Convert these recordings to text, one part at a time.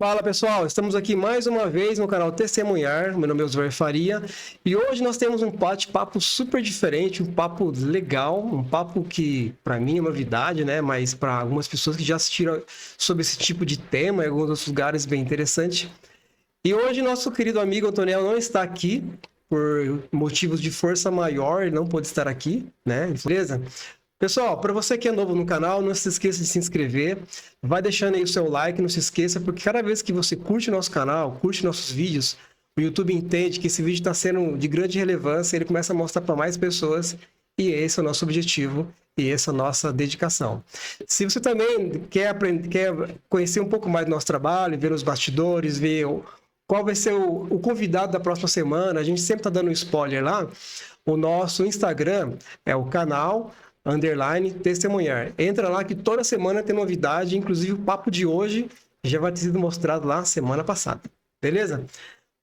Fala pessoal, estamos aqui mais uma vez no canal Testemunhar. Meu nome é Oswald Faria e hoje nós temos um bate-papo super diferente, um papo legal, um papo que para mim é novidade, né? Mas para algumas pessoas que já assistiram sobre esse tipo de tema em alguns outros lugares, bem interessante. E hoje nosso querido amigo Antoniel não está aqui por motivos de força maior, ele não pôde estar aqui, né? Beleza? Pessoal, para você que é novo no canal, não se esqueça de se inscrever, vai deixando aí o seu like, não se esqueça, porque cada vez que você curte o nosso canal, curte nossos vídeos, o YouTube entende que esse vídeo está sendo de grande relevância, ele começa a mostrar para mais pessoas, e esse é o nosso objetivo, e essa é a nossa dedicação. Se você também quer aprender, quer conhecer um pouco mais do nosso trabalho, ver os bastidores, ver qual vai ser o convidado da próxima semana, a gente sempre está dando um spoiler lá, o nosso Instagram é o canal _testemunhar. Entra lá que toda semana tem novidade, inclusive o papo de hoje já vai ter sido mostrado lá semana passada. Beleza?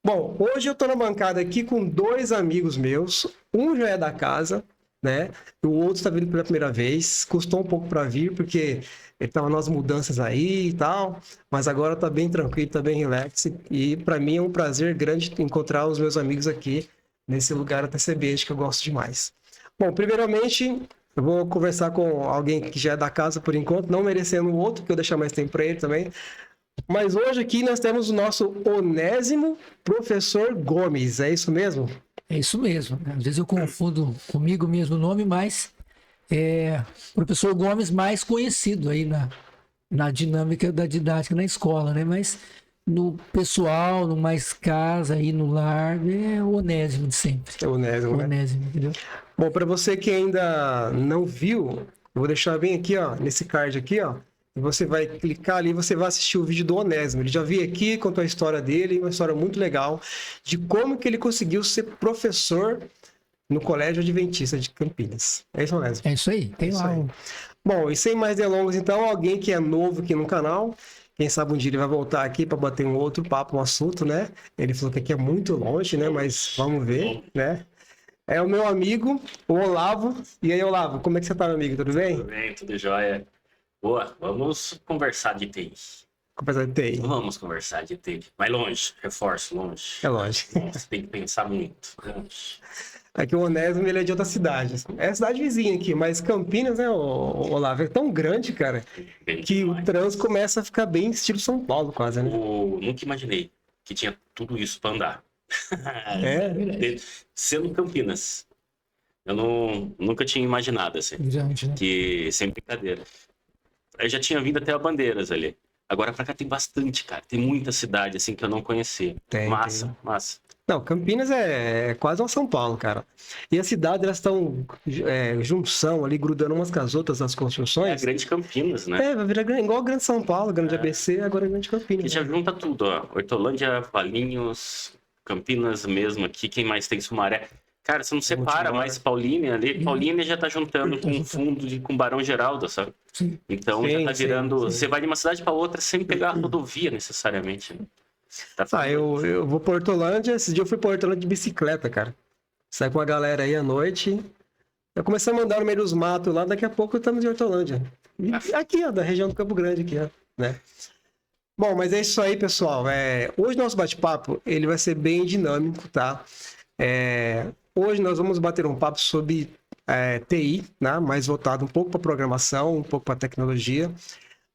Bom, hoje eu tô na bancada aqui com dois amigos meus. Um já é da casa, né? O outro está vindo pela primeira vez. Custou um pouco para vir, porque ele tava nas mudanças aí e tal. Mas agora tá bem tranquilo, tá bem relax. E para mim é um prazer grande encontrar os meus amigos aqui nesse lugar até CBT que eu gosto demais. Bom, primeiramente, eu vou conversar com alguém que já é da casa por enquanto, não merecendo o outro, que eu deixar mais tempo para ele também. Mas hoje aqui nós temos o nosso onésimo professor Gomes, é isso mesmo? É isso mesmo, né? Às vezes eu confundo comigo mesmo o nome, mas é professor Gomes mais conhecido aí na dinâmica da didática na escola, né? Mas no pessoal, no mais casa, aí no lar, é o Onésimo de sempre. É o onésimo, né? Onésimo, entendeu? Bom, para você que ainda não viu, eu vou deixar bem aqui, ó, nesse card aqui, ó. E você vai clicar ali, você vai assistir o vídeo do Onésimo. Ele já veio aqui, contou a história dele, uma história muito legal de como que ele conseguiu ser professor no Colégio Adventista de Campinas. É isso, Onésimo? É isso aí, tem Isso lá aí. um. Bom, e sem mais delongas, então, alguém que é novo aqui no canal, quem sabe um dia ele vai voltar aqui para bater um outro papo, um assunto, né? Ele falou que aqui é muito longe, né? Mas vamos ver, né? É o meu amigo, o Olavo. E aí, Olavo, como é que você tá, meu amigo? Tudo bem? Tudo bem, tudo jóia. Boa, vamos conversar de TI. Apesar de ter. Vamos conversar de TI. Mas longe, reforço, longe. É lógico. Nossa, tem que pensar muito. Longe. É que o Onésimo, ele é de outra cidade. É a cidade vizinha aqui, mas Campinas, né, o Olavo, é tão grande, cara, Bem que o demais. trânsito começa a ficar bem estilo São Paulo, quase, né? Nunca imaginei que tinha tudo isso para andar. É, Sendo Campinas. Eu nunca tinha imaginado, assim, Grande, né? que sem brincadeira. Eu já tinha vindo até a Bandeiras ali. Agora pra cá tem bastante, cara. Tem muita cidade, assim, que eu não conhecia. tem. Massa. Não, Campinas é quase uma São Paulo, cara. E as cidades, elas estão junção ali, grudando umas com as outras nas É a construções. grande Campinas, né? É, vai virar igual a Grande São Paulo, Grande ABC, agora é Grande Que Campinas. já Né? junta tudo, ó. Hortolândia, Valinhos, Campinas mesmo aqui. Quem mais tem? Sumaré. Cara, você não separa Montemor. mais Paulínia ali. Paulínia já tá juntando com o fundo com Barão Geraldo, sabe? Sim. Então Sim, já tá sim, virando. sim. Você vai de uma cidade pra outra sem pegar a rodovia necessariamente. Né? Tá Ah, ficando- eu vou pra Hortolândia, esse dia eu fui pra Hortolândia de bicicleta, cara. Sai com a galera aí à noite. Eu comecei a mandar no meio dos matos lá, daqui a pouco estamos em Hortolândia. E aqui, ó, da região do Campo Grande aqui, ó, né? Bom, mas é isso aí, pessoal. Hoje nosso bate-papo, ele vai ser bem dinâmico, tá? Hoje nós vamos bater um papo sobre TI, né? Mais voltado um pouco para programação, um pouco para tecnologia.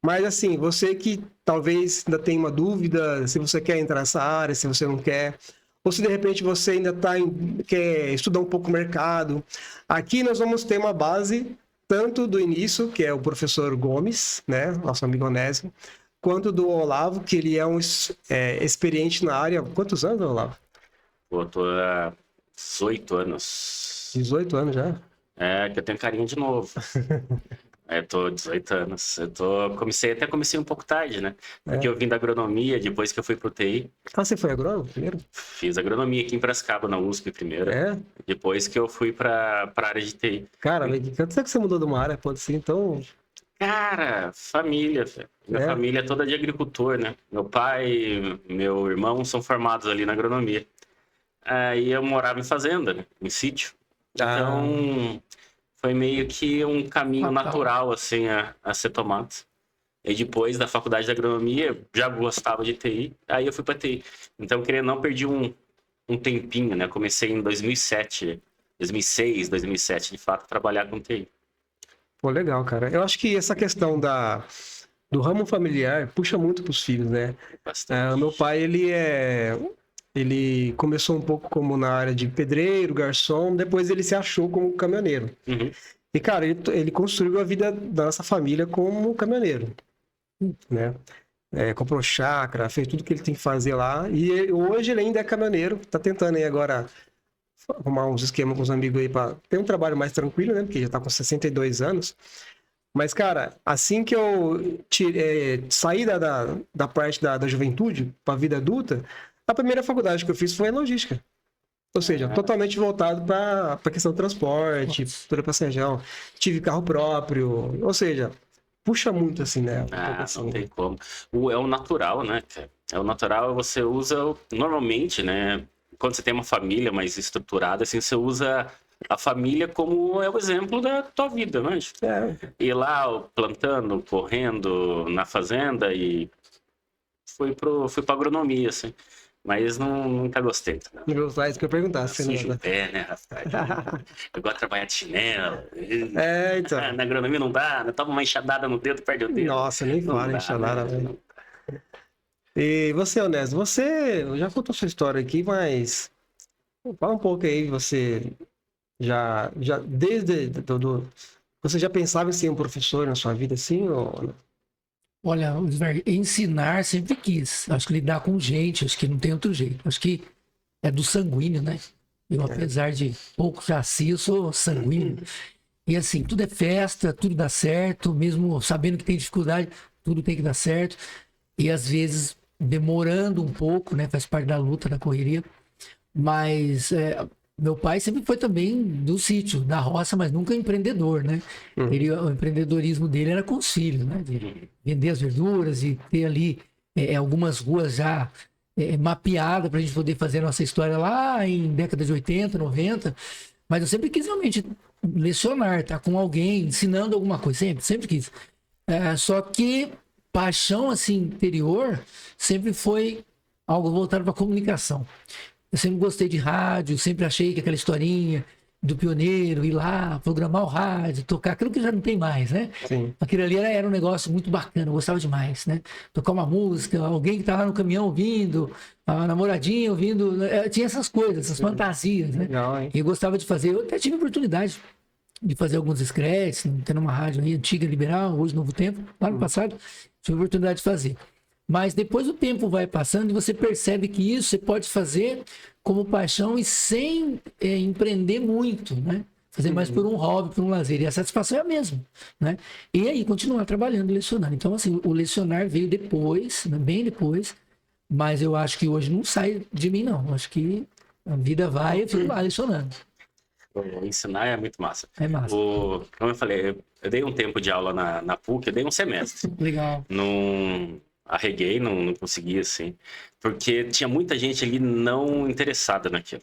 Mas assim, você que talvez ainda tenha uma dúvida, se você quer entrar nessa área, se você não quer, ou se de repente você ainda quer estudar um pouco o mercado, aqui nós vamos ter uma base tanto do início, que é o professor Gomes, né, nosso amigo Onésimo, quanto do Olavo, que ele é um experiente na área. Quantos anos, Olavo? Pô, eu tô há 18 anos. 18 anos já? É, que eu tenho carinha de novo. Eu tô 18 anos. Comecei um pouco tarde, né? Porque eu vim da agronomia, depois que eu fui pro TI. Ah, você foi agrônomo primeiro? Fiz agronomia aqui em Piracicaba, na USP primeiro. É? Depois que eu fui pra área de TI. Cara, quanto é que você mudou de uma área, pode ser, então... Cara, família, velho. Minha família é toda de agricultor, né? Meu pai, meu irmão são formados ali na agronomia. Aí eu morava em fazenda, né? Em sítio. Então, foi meio que um caminho Fatal. natural, assim, a ser tomado. E depois da faculdade de agronomia, já gostava de TI, aí eu fui para TI. Então, querendo ou não, perdi um tempinho, né? Comecei em 2007, 2006, 2007, de fato, a trabalhar com TI. Pô, legal, cara. Eu acho que essa questão do ramo familiar puxa muito pros filhos, né? Bastante. O meu pai, ele começou um pouco como na área de pedreiro, garçom, depois ele se achou como caminhoneiro. Uhum. E, cara, ele construiu a vida da nossa família como caminhoneiro, né? Comprou chácara, fez tudo que ele tem que fazer lá. E hoje ele ainda é caminhoneiro, tá tentando aí agora arrumar uns esquemas com os amigos aí pra ter um trabalho mais tranquilo, né? Porque já tá com 62 anos. Mas, cara, assim que eu saí da parte da juventude para a vida adulta, a primeira faculdade que eu fiz foi em logística. Ou seja, totalmente voltado para a questão do transporte, toda passagem. Tive carro próprio. Ou seja, puxa muito assim, né? Assim. Não tem como. É o natural, né, cara? É o natural, você usa normalmente, né? Quando você tem uma família mais estruturada, assim, você usa a família como é o exemplo da tua vida, né? Ir lá plantando, correndo na fazenda e fui pra agronomia, assim. Mas nunca gostei. Não gostar, isso que eu perguntasse. Sujo o pé, né, rapaz? Eu gosto de trabalhar de chinelo. Então. Na agronomia não dá, né? Toma uma enxadada no dedo, perde o dedo. Nossa, nem fala enxadada, velho. E você, Onésio, você já contou sua história aqui, mas fala um pouco aí, você já desde você já pensava em ser um professor na sua vida, assim, ou... Olha, ensinar sempre quis. Acho que lidar com gente, acho que não tem outro jeito. Acho que é do sanguíneo, né? Eu, apesar de pouco jaci, eu sou sanguíneo. E assim, tudo é festa, tudo dá certo, mesmo sabendo que tem dificuldade, tudo tem que dar certo. E às vezes demorando um pouco, né? Faz parte da luta, da correria. Mas meu pai sempre foi também do sítio, da roça, mas nunca empreendedor, né? O empreendedorismo dele era com os filhos, né? De vender as verduras e ter ali algumas ruas já mapeadas para a gente poder fazer a nossa história lá em década de 80, 90. Mas eu sempre quis realmente lecionar, tá com alguém, ensinando alguma coisa, sempre quis. Só que paixão assim interior sempre foi algo voltado para a comunicação. Eu sempre gostei de rádio, sempre achei que aquela historinha do pioneiro, ir lá, programar o rádio, tocar, aquilo que já não tem mais, né? Sim. Aquilo ali era um negócio muito bacana, eu gostava demais, né? Tocar uma música, alguém que tá lá no caminhão ouvindo, a namoradinha ouvindo, tinha essas coisas, essas fantasias, né? Legal, hein? E eu gostava de fazer, eu até tive oportunidade de fazer alguns scratches, tendo uma rádio aí, antiga, liberal, hoje Novo Tempo, lá no passado, tive a oportunidade de fazer. Mas depois o tempo vai passando e você percebe que isso você pode fazer como paixão e sem empreender muito, né? Fazer mais por um hobby, por um lazer. E a satisfação é a mesma, né? E aí, continuar trabalhando, lecionando. Então, assim, o lecionar veio depois, né? Bem depois, mas eu acho que hoje não sai de mim, não. Eu acho que a vida vai e eu fico lá lecionando. Ensinar é muito massa. É massa. Como eu falei, eu dei um tempo de aula na PUC, eu dei um semestre. Legal. Não arreguei, não consegui, assim. Porque tinha muita gente ali não interessada naquilo.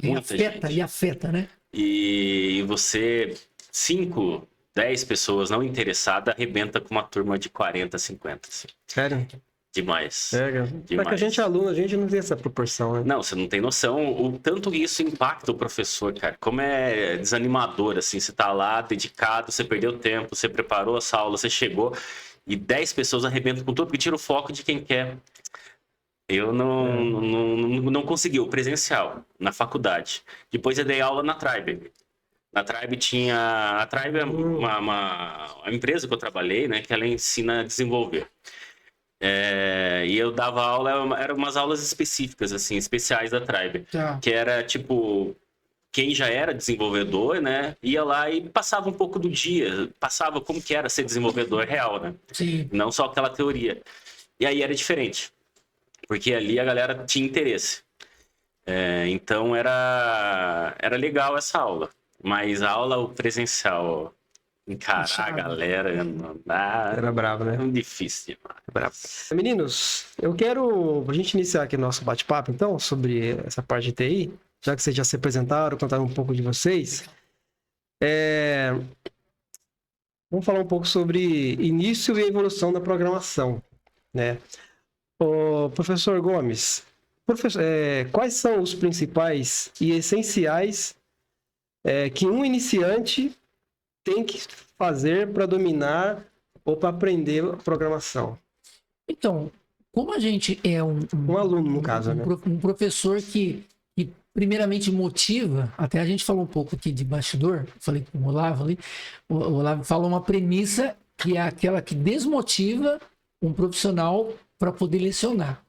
E afeta, né? E você, 5, 10 pessoas não interessadas, arrebenta com uma turma de 40, 50. Assim. Sério? Demais. Pra que a gente é aluno, a gente não tem essa proporção, né? Não, você não tem noção o tanto que isso impacta o professor, cara. Como é desanimador, assim. Você tá lá, dedicado, você perdeu tempo, você preparou essa aula, você chegou e 10 pessoas arrebentam com tudo, porque tira o foco de quem quer. Eu não consegui o presencial na faculdade. Depois eu dei aula na Tribe. Na Tribe tinha... A Tribe é uma empresa que eu trabalhei, né? Que ela ensina a desenvolver. E eu dava aula, eram umas aulas específicas, assim, especiais da Tribe. Tá. Que era, tipo, quem já era desenvolvedor, né? Ia lá e passava um pouco do dia. Passava como que era ser desenvolvedor real, né? Sim. Não só aquela teoria. E aí era diferente. Porque ali a galera tinha interesse. Então era legal essa aula. Mas a aula presencial, encarar a galera, não dá. Era bravo, né? É difícil demais. Bravo. Meninos, eu quero a gente iniciar aqui nosso bate-papo, então, sobre essa parte de TI, já que vocês já se apresentaram, contaram um pouco de vocês. Vamos falar um pouco sobre início e evolução da programação, né? Ô, professor Gomes, quais são os principais e essenciais que um iniciante tem que fazer para dominar ou para aprender a programação? Então, como a gente é Um aluno, no caso, né? um professor que primeiramente motiva, até a gente falou um pouco aqui de bastidor, falei com o Olavo ali, o Olavo falou uma premissa que é aquela que desmotiva um profissional para poder lecionar.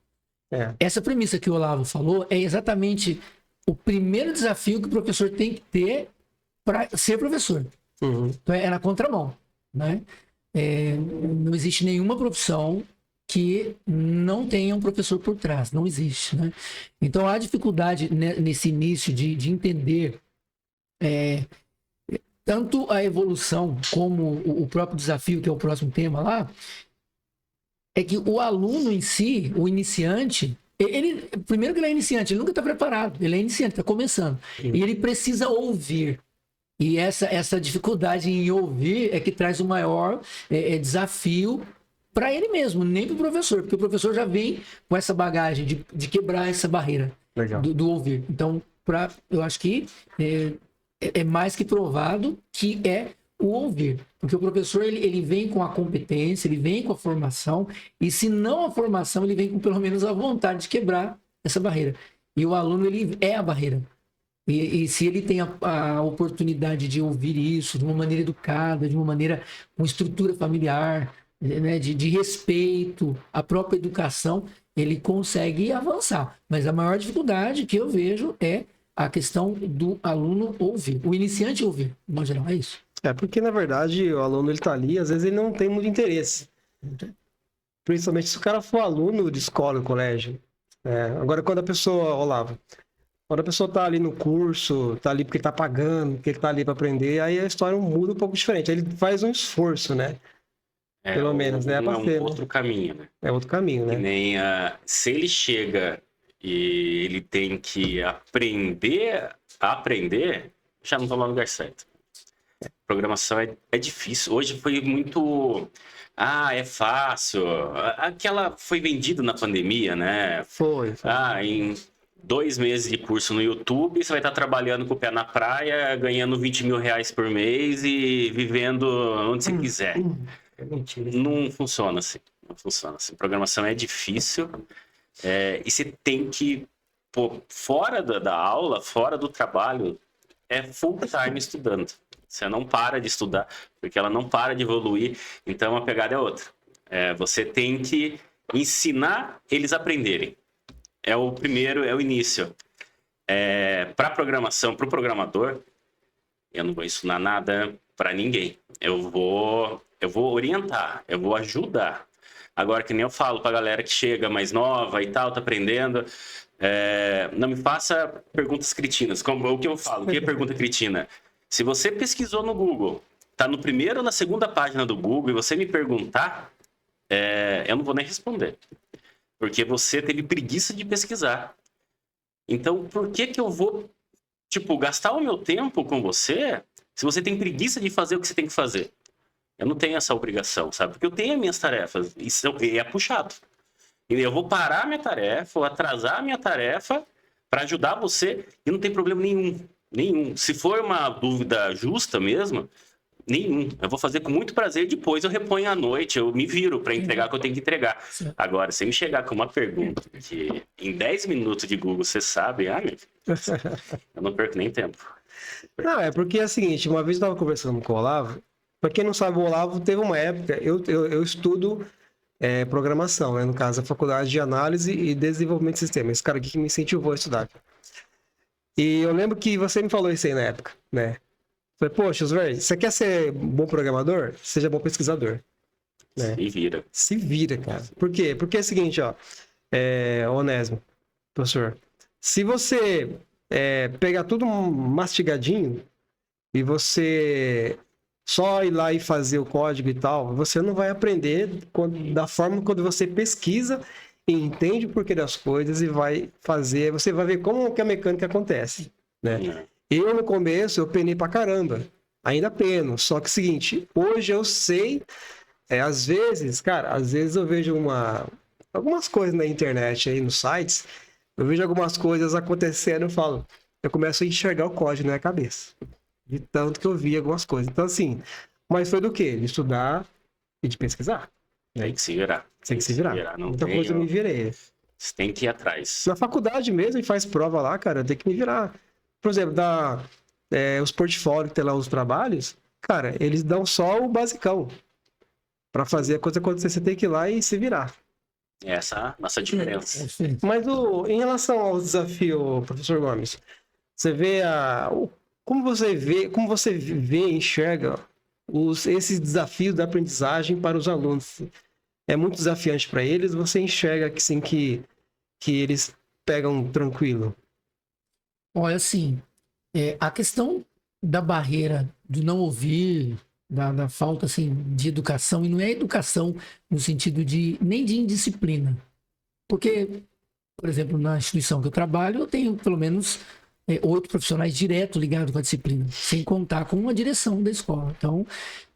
É. Essa premissa que o Olavo falou é exatamente o primeiro desafio que o professor tem que ter para ser professor. Uhum. Então é na contramão, né? Não existe nenhuma profissão que não tenha um professor por trás, não existe, né? Então há dificuldade nesse início de entender tanto a evolução como o próprio desafio, que é o próximo tema lá, é que o aluno em si, o iniciante, primeiro que ele é iniciante, ele nunca está preparado, ele é iniciante, está começando, e ele precisa ouvir. E essa dificuldade em ouvir é que traz o maior desafio para ele mesmo, nem para o professor, porque o professor já vem com essa bagagem de quebrar essa barreira do ouvir. Então, eu acho que é mais que provado que é o ouvir, porque o professor ele vem com a competência, ele vem com a formação, e se não a formação, ele vem com pelo menos a vontade de quebrar essa barreira. E o aluno, ele é a barreira. E se ele tem a oportunidade de ouvir isso de uma maneira educada, de uma maneira com estrutura familiar, né, de respeito à própria educação, ele consegue avançar. Mas a maior dificuldade que eu vejo é a questão do aluno ouvir, o iniciante ouvir, de modo geral, é isso. Porque, na verdade, o aluno ele tá ali, às vezes ele não tem muito interesse. Principalmente se o cara for aluno de escola, colégio. Agora, quando a pessoa, Olavo, quando a pessoa tá ali no curso, tá ali porque tá pagando, porque ele tá ali para aprender, aí a história muda um pouco diferente. Aí ele faz um esforço, né? Pelo menos, né? É um outro caminho, né? É outro caminho, né? Que nem se ele chega e ele tem que aprender a aprender, já não tá no lugar certo. Programação é difícil. Hoje foi muito... é fácil. Aquela foi vendida na pandemia, né? Foi. Em 2 meses de curso no YouTube, você vai estar trabalhando com o pé na praia, ganhando 20 mil reais por mês e vivendo onde você quiser. É mentira. Não funciona assim. Não funciona assim. Programação é difícil. E você tem que, fora da aula, fora do trabalho, full time estudando. Você não para de estudar, porque ela não para de evoluir. Então, a pegada é outra. Você tem que ensinar eles a aprenderem. É o primeiro, é o início. Para programação, para o programador, eu não vou ensinar nada para ninguém. Eu vou orientar, eu vou ajudar. Agora, que nem eu falo para a galera que chega mais nova e tal, tá aprendendo, não me faça perguntas cretinas. Como o que eu falo? O que é pergunta cretina? Se você pesquisou no Google, tá no primeiro ou na segunda página do Google, e você me perguntar, eu não vou nem responder. Porque você teve preguiça de pesquisar. Então, por que eu vou, gastar o meu tempo com você se você tem preguiça de fazer o que você tem que fazer? Eu não tenho essa obrigação, sabe? Porque eu tenho as minhas tarefas. Isso é puxado. E eu vou parar a minha tarefa, vou atrasar a minha tarefa para ajudar você e não tem problema nenhum. Nenhum. Se for uma dúvida justa mesmo, nenhum. Eu vou fazer com muito prazer, depois eu reponho à noite, eu me viro para entregar o que eu tenho que entregar. Sim. Agora, se me chegar com uma pergunta que em 10 minutos de Google você sabe, meu filho, eu não perco nem tempo. Não, porque é o seguinte, uma vez eu estava conversando com o Olavo, para quem não sabe, o Olavo teve uma época, eu estudo programação, né? No caso, a Faculdade de Análise e Desenvolvimento de Sistema. Esse cara aqui que me incentivou a estudar. E eu lembro que você me falou isso aí na época, né? Falei, poxa, velho, você quer ser bom programador? Seja bom pesquisador. Né? Se vira. Se vira, cara. Por quê? Porque é o seguinte, ó. Onésimo, professor. Se você pegar tudo mastigadinho e você só ir lá e fazer o código e tal, você não vai aprender da forma quando você pesquisa e entende o porquê das coisas e vai fazer, você vai ver como que a mecânica acontece, né? Eu, no começo, eu penei pra caramba. ainda peno. Só que é o seguinte, hoje eu sei, às vezes, cara, às vezes eu vejo algumas coisas na internet aí, nos sites, eu vejo algumas coisas acontecendo e falo, eu começo a enxergar o código na minha cabeça. De tanto que eu vi algumas coisas. Então, assim, mas foi do quê? De estudar e de pesquisar. Tem que se virar. Tem que se virar. Não Muita tem, coisa eu me virei. Você tem que ir atrás. Na faculdade mesmo, e faz prova lá, cara, tem que me virar. Por exemplo, os portfólios que tem lá, os trabalhos, cara, eles dão só o basicão. Pra fazer a coisa acontecer, você tem que ir lá e se virar. Essa é a nossa diferença. Mas em relação ao desafio, professor Gomes, você vê como você vê e enxerga esses desafios da aprendizagem para os alunos? É muito desafiante para eles? Você enxerga que sim, que eles pegam tranquilo? Olha, assim, a questão da barreira de não ouvir, da falta assim, de educação, e não é educação no sentido nem de indisciplina. Porque, por exemplo, na instituição que eu trabalho, eu tenho pelo menos 8 profissionais direto ligados com a disciplina, sem contar com a direção da escola. Então,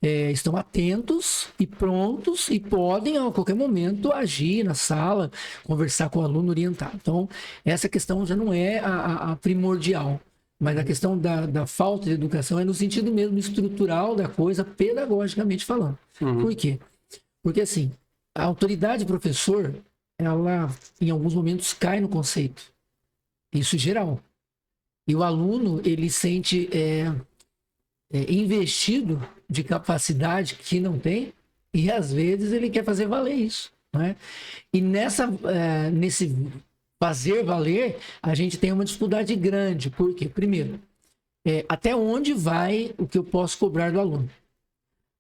estão atentos e prontos e podem, a qualquer momento, agir na sala, conversar com o aluno, orientar. Então, essa questão já não é a primordial. Mas a questão da falta de educação é no sentido mesmo estrutural da coisa, pedagogicamente falando. Por quê? Porque, assim, a autoridade professor, ela, em alguns momentos, cai no conceito. Isso em geral. E o aluno, ele sente investido de capacidade que não tem, e às vezes ele quer fazer valer isso, né? E nesse fazer valer, a gente tem uma dificuldade grande. Por quê? Primeiro, até onde vai o que eu posso cobrar do aluno?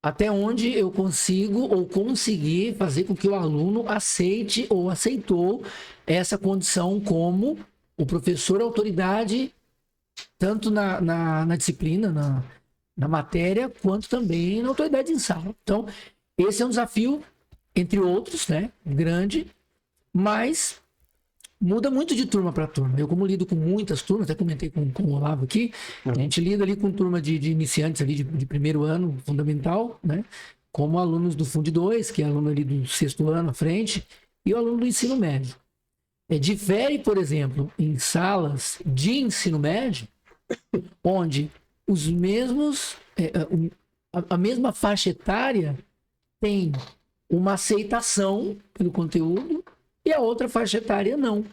Até onde eu consigo ou conseguir fazer com que o aluno aceite ou aceitou essa condição como o professor autoridade, tanto na disciplina, na matéria, quanto também na autoridade em sala. Então, esse é um desafio, entre outros, né, grande, mas muda muito de turma para turma. Eu, como lido com muitas turmas, até comentei com o Olavo aqui, a gente lida ali com turma de iniciantes ali de primeiro ano fundamental, né, como alunos do Fundo 2, que é aluno ali do 6º ano à frente, e o aluno do ensino médio. Difere, por exemplo, em salas de ensino médio, onde os mesmos, a mesma faixa etária tem uma aceitação pelo conteúdo e a outra faixa etária não.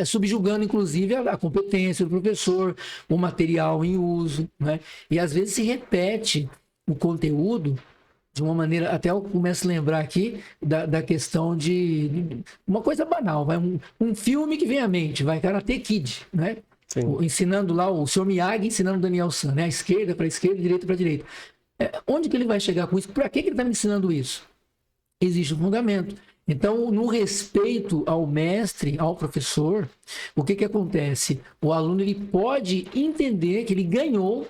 Subjugando, inclusive, a competência do professor, o material em uso, né? E às vezes se repete o conteúdo de uma maneira, até eu começo a lembrar aqui da questão de uma coisa banal, um filme que vem à mente, Karate Kid, né? Ensinando lá o Sr. Miyagi, ensinando o Daniel San, né? A esquerda para a esquerda, direita para a direita. Onde que ele vai chegar com isso? Para que ele está me ensinando isso? Existe um fundamento. Então, no respeito ao mestre, ao professor, o que acontece? O aluno ele pode entender que ele ganhou,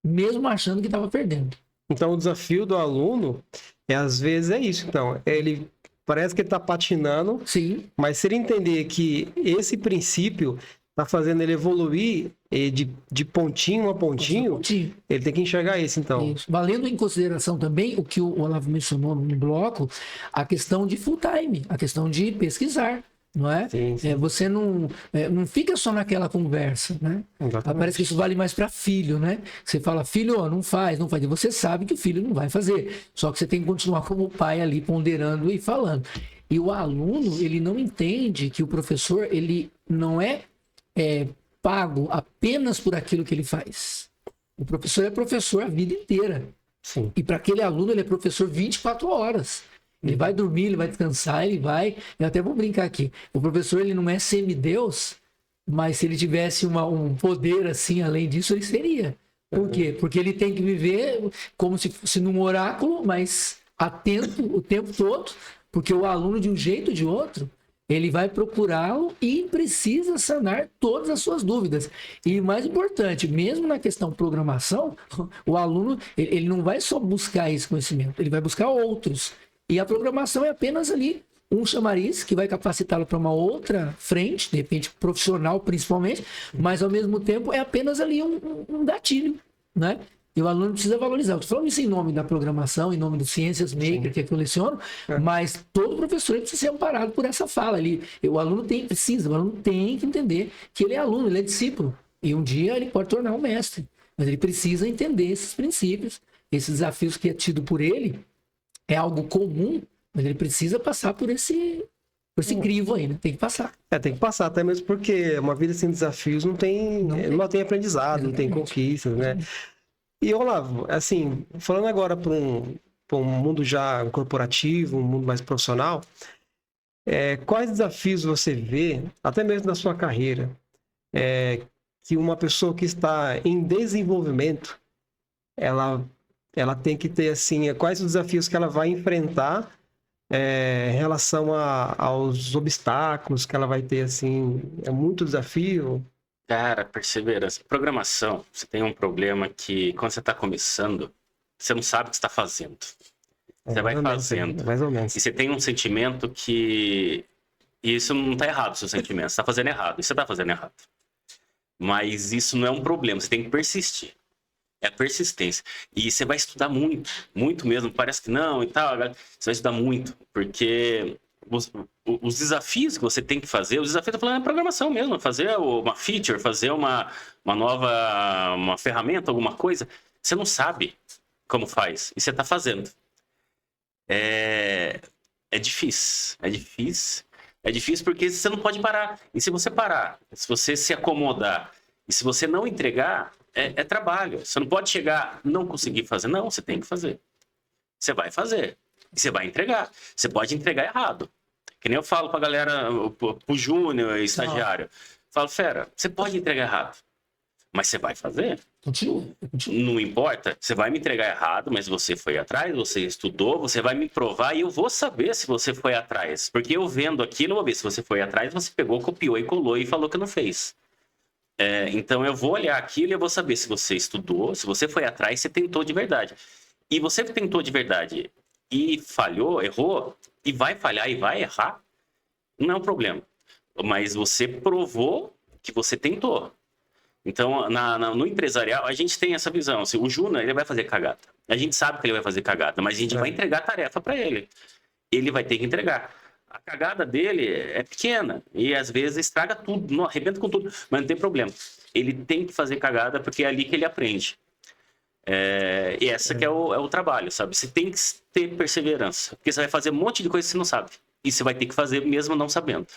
mesmo achando que estava perdendo. Então, o desafio do aluno, às vezes, é isso. Então, ele parece que ele está patinando, sim, mas se ele entender que esse princípio está fazendo ele evoluir de pontinho a pontinho, ele tem que enxergar isso, então. Isso. Valendo em consideração também o que o Olavo mencionou no bloco, a questão de full time, a questão de pesquisar. Não é? Sim, sim. Você não fica só naquela conversa, né? Parece que isso vale mais para filho, né? Você fala, filho, não faz. E você sabe que o filho não vai fazer. Só que você tem que continuar como pai ali, ponderando e falando. E o aluno, ele não entende que o professor, ele não é pago apenas por aquilo que ele faz. O professor é professor a vida inteira. Sim. E para aquele aluno, ele é professor 24 horas. Ele vai dormir, ele vai descansar, eu até vou brincar aqui. O professor, ele não é semideus, mas se ele tivesse um poder assim, além disso, ele seria. Por quê? Porque ele tem que viver como se fosse num oráculo, mas atento o tempo todo, porque o aluno, de um jeito ou de outro, ele vai procurá-lo e precisa sanar todas as suas dúvidas. E mais importante, mesmo na questão programação, o aluno, ele não vai só buscar esse conhecimento, ele vai buscar outros. E a programação é apenas ali um chamariz que vai capacitá-lo para uma outra frente, de repente profissional principalmente, mas ao mesmo tempo é apenas ali um gatilho, né? E o aluno precisa valorizar. Eu estou falando isso em nome da programação, em nome do Ciências Maker, que é que eu leciono, mas todo professor ele precisa ser amparado por essa fala ali. O aluno tem que entender que ele é aluno, ele é discípulo. E um dia ele pode tornar um mestre. Mas ele precisa entender esses princípios, esses desafios que é tido por ele, é algo comum, mas ele precisa passar por esse crivo aí, né? Tem que passar. Tem que passar, até mesmo porque uma vida sem desafios não tem aprendizado, não tem conquistas, né? E, Olavo, assim, falando agora para um mundo já corporativo, um mundo mais profissional, quais desafios você vê, até mesmo na sua carreira, que uma pessoa que está em desenvolvimento, ela tem que ter, assim, quais os desafios que ela vai enfrentar em relação aos obstáculos que ela vai ter, assim, é muito desafio? Cara, perseverança. Programação, você tem um problema que quando você está começando, você não sabe o que está fazendo. Você vai fazendo. Mais ou menos. E você tem um sentimento que... E isso não está errado, o seu sentimento. Você está fazendo errado. E você está fazendo errado. Mas isso não é um problema. Você tem que persistir. É a persistência. E você vai estudar muito. Muito mesmo. Parece que não e tal. Você vai estudar muito. Porque... os desafios que você tem que fazer, os desafios, eu tô falando, é programação mesmo, fazer uma feature, fazer uma nova ferramenta, alguma coisa, você não sabe como faz, e você tá fazendo. É difícil, é difícil porque você não pode parar, e se você parar, se você se acomodar, e se você não entregar, é trabalho, você não pode chegar, não conseguir fazer, não, você tem que fazer, você vai fazer. E você vai entregar. Você pode entregar errado. Que nem eu falo pra galera, pro júnior, estagiário. Falo, fera, você pode entregar errado. Mas você vai fazer. Continua. Não importa. Você vai me entregar errado, mas você foi atrás, você estudou, você vai me provar e eu vou saber se você foi atrás. Porque eu vendo aquilo, eu vou ver se você foi atrás, você pegou, copiou e colou e falou que não fez. Então eu vou olhar aquilo e eu vou saber se você estudou, se você foi atrás, você tentou de verdade. E você tentou de verdade e falhou, errou, e vai falhar e vai errar, não é um problema. Mas você provou que você tentou. Então, no empresarial, a gente tem essa visão. Assim, o Júnior, ele vai fazer cagada. A gente sabe que ele vai fazer cagada, mas a gente vai entregar a tarefa para ele. Ele vai ter que entregar. A cagada dele é pequena e às vezes estraga tudo, não, arrebenta com tudo, mas não tem problema. Ele tem que fazer cagada porque é ali que ele aprende. E essa que é o trabalho, sabe? Você tem que ter perseverança, porque você vai fazer um monte de coisa que você não sabe. E você vai ter que fazer mesmo não sabendo.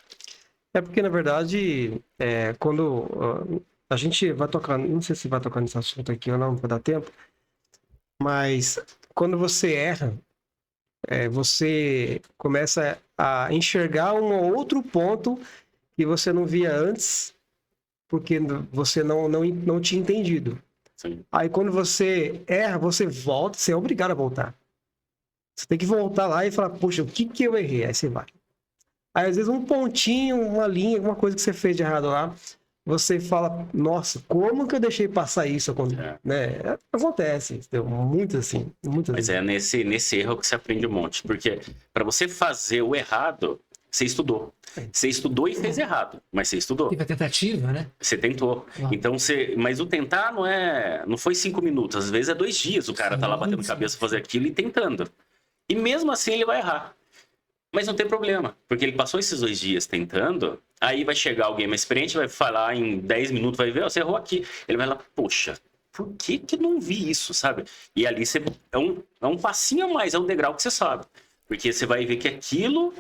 Porque, na verdade, quando a gente vai tocar, não sei se vai tocar nesse assunto aqui ou não, vai dar tempo, mas quando você erra, você começa a enxergar um outro ponto que você não via antes, porque você não tinha entendido. Sim. Aí quando você erra, você volta, você é obrigado a voltar. Você tem que voltar lá e falar, poxa, o que eu errei? Aí você vai. Aí às vezes um pontinho, uma linha, alguma coisa que você fez de errado lá, você fala, nossa, como que eu deixei passar isso? Né? Acontece, muito assim. Mas é nesse erro que você aprende um monte, porque para você fazer o errado, você estudou. Você estudou e fez errado, mas você estudou. Teve a tentativa, né? Você tentou. Então mas o tentar não foi 5 minutos, às vezes é 2 dias. O cara tá lá batendo cabeça pra fazer aquilo e tentando. E mesmo assim ele vai errar. Mas não tem problema, porque ele passou esses 2 dias tentando, aí vai chegar alguém mais experiente, vai falar em 10 minutos, vai ver, você errou aqui. Ele vai lá, poxa, por que não vi isso, sabe? E ali você é um passinho a mais, é um degrau que você sabe. Porque você vai ver que aquilo,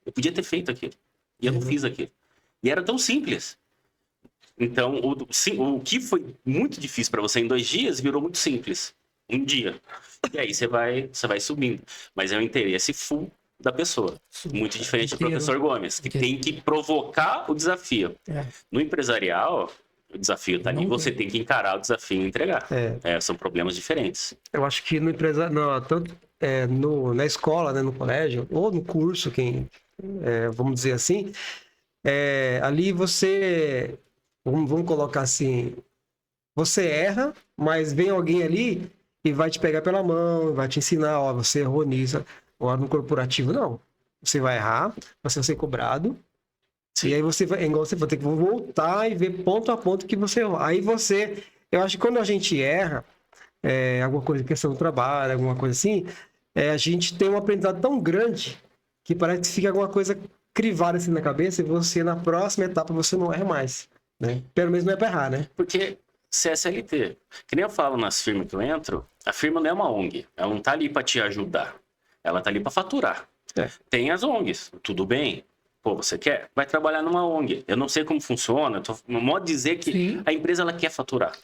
eu podia ter feito aquilo. E eu não fiz aquilo. E era tão simples. Então, o que foi muito difícil para você em 2 dias, virou muito simples. Um dia. E aí você vai subindo. Mas é o interesse full da pessoa. Muito diferente do professor Gomes, que tem que provocar o desafio. No empresarial, o desafio tá ali, você tem que encarar o desafio e entregar. São problemas diferentes. Eu acho que no empresarial, tanto na escola, né, no colégio, ou no curso, vamos dizer assim, ali você, vamos colocar assim, você erra, mas vem alguém ali e vai te pegar pela mão, vai te ensinar, ó, você errou nisso. Agora no corporativo, não. Você vai errar, você vai ser cobrado, Sim. E aí você vai ter que voltar e ver ponto a ponto que você errou. Aí eu acho que quando a gente erra, alguma coisa em questão do trabalho, alguma coisa assim, a gente tem um aprendizado tão grande que parece que fica alguma coisa crivada assim na cabeça e você, na próxima etapa, você não erra mais, né? Pelo menos não é pra errar, né? Porque CSLT, que nem eu falo nas firmas que eu entro, a firma não é uma ONG, ela não tá ali para te ajudar, ela tá ali para faturar. É. Tem as ONGs, tudo bem? Pô, você quer? Vai trabalhar numa ONG. Eu não sei como funciona, no modo de dizer que Sim. a empresa ela quer faturar.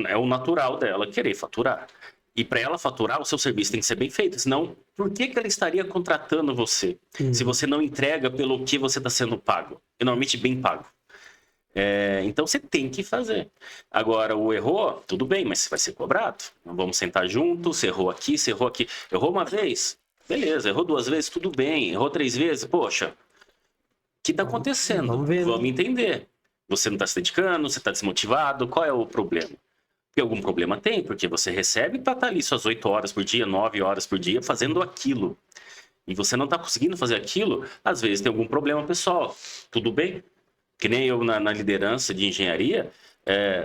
É o natural dela querer faturar. E para ela faturar, o seu serviço tem que ser bem feito. Senão, por que ela estaria contratando você? Se você não entrega pelo que você está sendo pago? E normalmente bem pago. Então você tem que fazer. Agora, o errou, tudo bem, mas você vai ser cobrado. Vamos sentar juntos, você errou aqui, você errou aqui. Errou uma vez? Beleza. Errou 2 vezes? Tudo bem. Errou 3 vezes? Poxa, o que está acontecendo? Vamos ver, né? Vamos entender. Você não está se dedicando, você está desmotivado, qual é o problema? Porque algum problema tem, porque você recebe para estar ali suas 8 horas por dia, 9 horas por dia, fazendo aquilo. E você não está conseguindo fazer aquilo, às vezes tem algum problema pessoal. Tudo bem? Que nem eu na liderança de engenharia,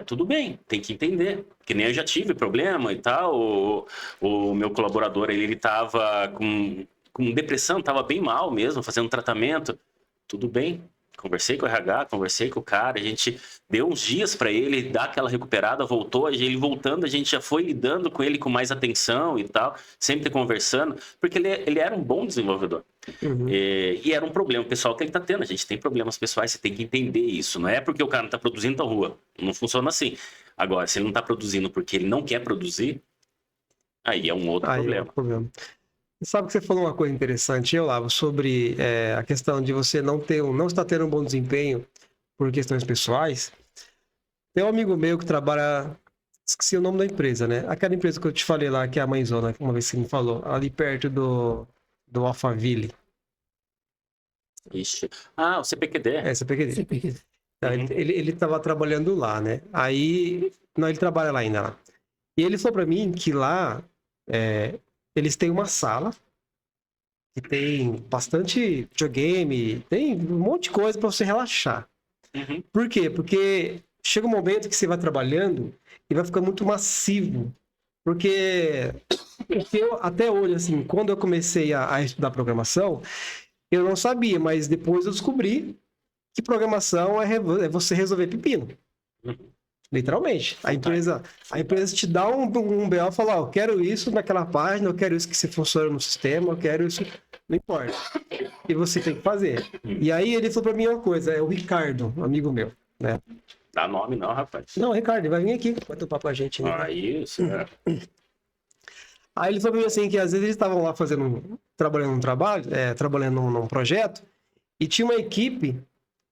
tudo bem, tem que entender. Que nem eu já tive problema e tal. O meu colaborador, ele estava com depressão, estava bem mal mesmo, fazendo tratamento. Tudo bem. Conversei com o RH, conversei com o cara, a gente deu uns dias para ele dar aquela recuperada, voltou, ele voltando, a gente já foi lidando com ele com mais atenção e tal, sempre conversando, porque ele era um bom desenvolvedor. Uhum. E era um problema pessoal que ele tá tendo, a gente tem problemas pessoais, você tem que entender isso, não é porque o cara não tá produzindo na rua, não funciona assim. Agora, se ele não tá produzindo porque ele não quer produzir, aí é um outro Aí é problema. o problema. Sabe que você falou uma coisa interessante, Olavo, sobre a questão de você não estar tendo um bom desempenho por questões pessoais. Tem um amigo meu que trabalha, esqueci o nome da empresa, né? Aquela empresa que eu te falei lá, que é a Mãezona, uma vez que você me falou, ali perto do Alphaville. Ixi. Ah, o CPQD. Essa PQD. CPQ. Então, ele tava trabalhando lá, né? Aí, não, ele trabalha lá ainda lá. E ele falou pra mim que lá, eles têm uma sala que tem bastante videogame, tem um monte de coisa pra você relaxar. Uhum. Por quê? Porque chega um momento que você vai trabalhando e vai ficar muito massivo. Porque eu, até hoje, assim, quando eu comecei a estudar programação, eu não sabia, mas depois eu descobri que programação é você resolver pepino. Uhum. Literalmente. A empresa te dá um BO e fala, eu quero isso naquela página, eu quero isso que se funciona no sistema, eu quero isso, não importa. E você tem que fazer. E aí ele falou pra mim uma coisa, é o Ricardo, amigo meu, né? Dá nome não, rapaz. Não, Ricardo, ele vai vir aqui, bater um papo com a gente. Né? Isso, Aí ele falou pra mim assim, que às vezes eles estavam lá trabalhando num projeto, e tinha uma equipe,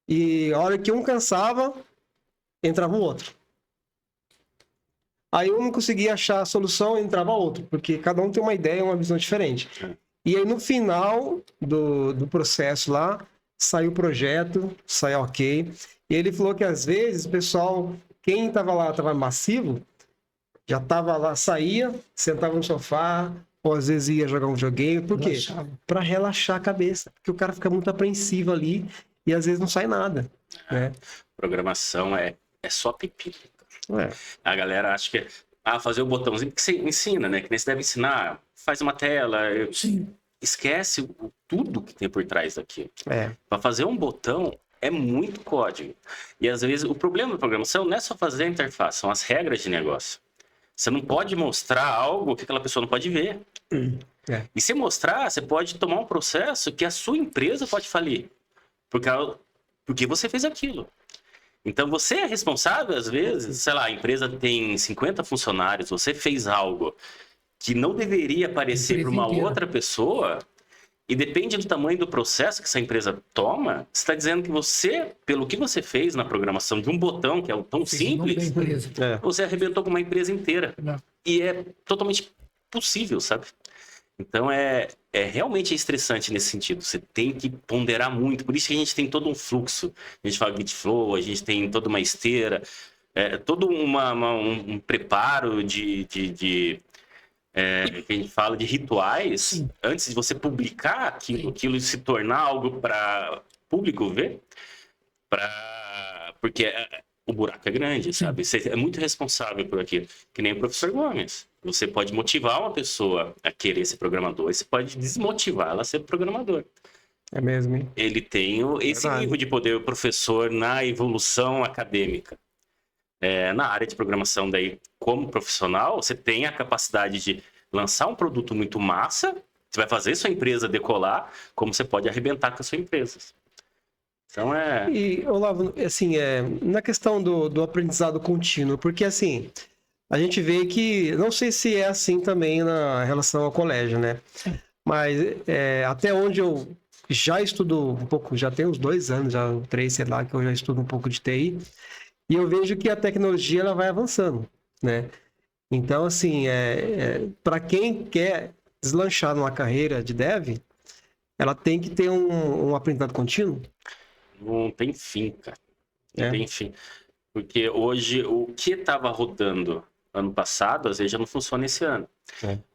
e a hora que um cansava, entrava o outro. Aí um não conseguia achar a solução, entrava outro, porque cada um tem uma ideia, uma visão diferente. E aí no final do processo lá, saiu o projeto, saiu ok. E ele falou que às vezes o pessoal, quem estava lá, estava massivo, já estava lá, saía, sentava no sofá, ou às vezes ia jogar um videogame. Por quê? Para relaxar a cabeça. Porque o cara fica muito apreensivo ali e às vezes não sai nada. Né? Programação é só pepino. É. A galera acha que fazer o botãozinho que você ensina, né? Que nem você deve ensinar, faz uma tela. Sim. Esquece tudo que tem por trás daquilo. É. Para fazer um botão é muito código. E às vezes o problema da programação não é só fazer a interface, são as regras de negócio. Você não pode mostrar algo que aquela pessoa não pode ver. É. E se mostrar, você pode tomar um processo que a sua empresa pode falir. Porque você fez aquilo. Então você é responsável, às vezes, sei lá, a empresa tem 50 funcionários, você fez algo que não deveria aparecer para uma outra pessoa, e depende do tamanho do processo que essa empresa toma, você está dizendo que você, pelo que você fez na programação de um botão, que é tão simples, você arrebentou com uma empresa inteira. Não. E é totalmente possível, sabe? Então realmente estressante nesse sentido. Você tem que ponderar muito. Por isso que a gente tem todo um fluxo. A gente fala Git Flow, a gente tem toda uma esteira, todo um preparo que a gente fala de rituais. Sim. Antes de você publicar aquilo se tornar algo para público ver. Porque o buraco é grande, sabe? Você é muito responsável por aquilo. Que nem o professor Gomes. Você pode motivar uma pessoa a querer ser programador, e você pode desmotivar ela a ser programador. É mesmo, hein? Ele tem esse Verdade. nível de poder, o professor, na evolução acadêmica. Na área de programação, daí, como profissional, você tem a capacidade de lançar um produto muito massa, você vai fazer sua empresa decolar, como você pode arrebentar com a sua empresa. Então, E, Olavo, assim, na questão do aprendizado contínuo, porque assim, a gente vê que, não sei se é assim também na relação ao colégio, né? Mas até onde eu já estudo um pouco, já tem uns 2 anos, já 3, sei lá, que eu já estudo um pouco de TI, e eu vejo que a tecnologia ela vai avançando, né? Então, assim, para quem quer deslanchar numa carreira de dev, ela tem que ter um aprendizado contínuo. não tem fim, cara. Não É. tem fim. Porque hoje, o que estava rodando ano passado, às vezes já não funciona esse ano.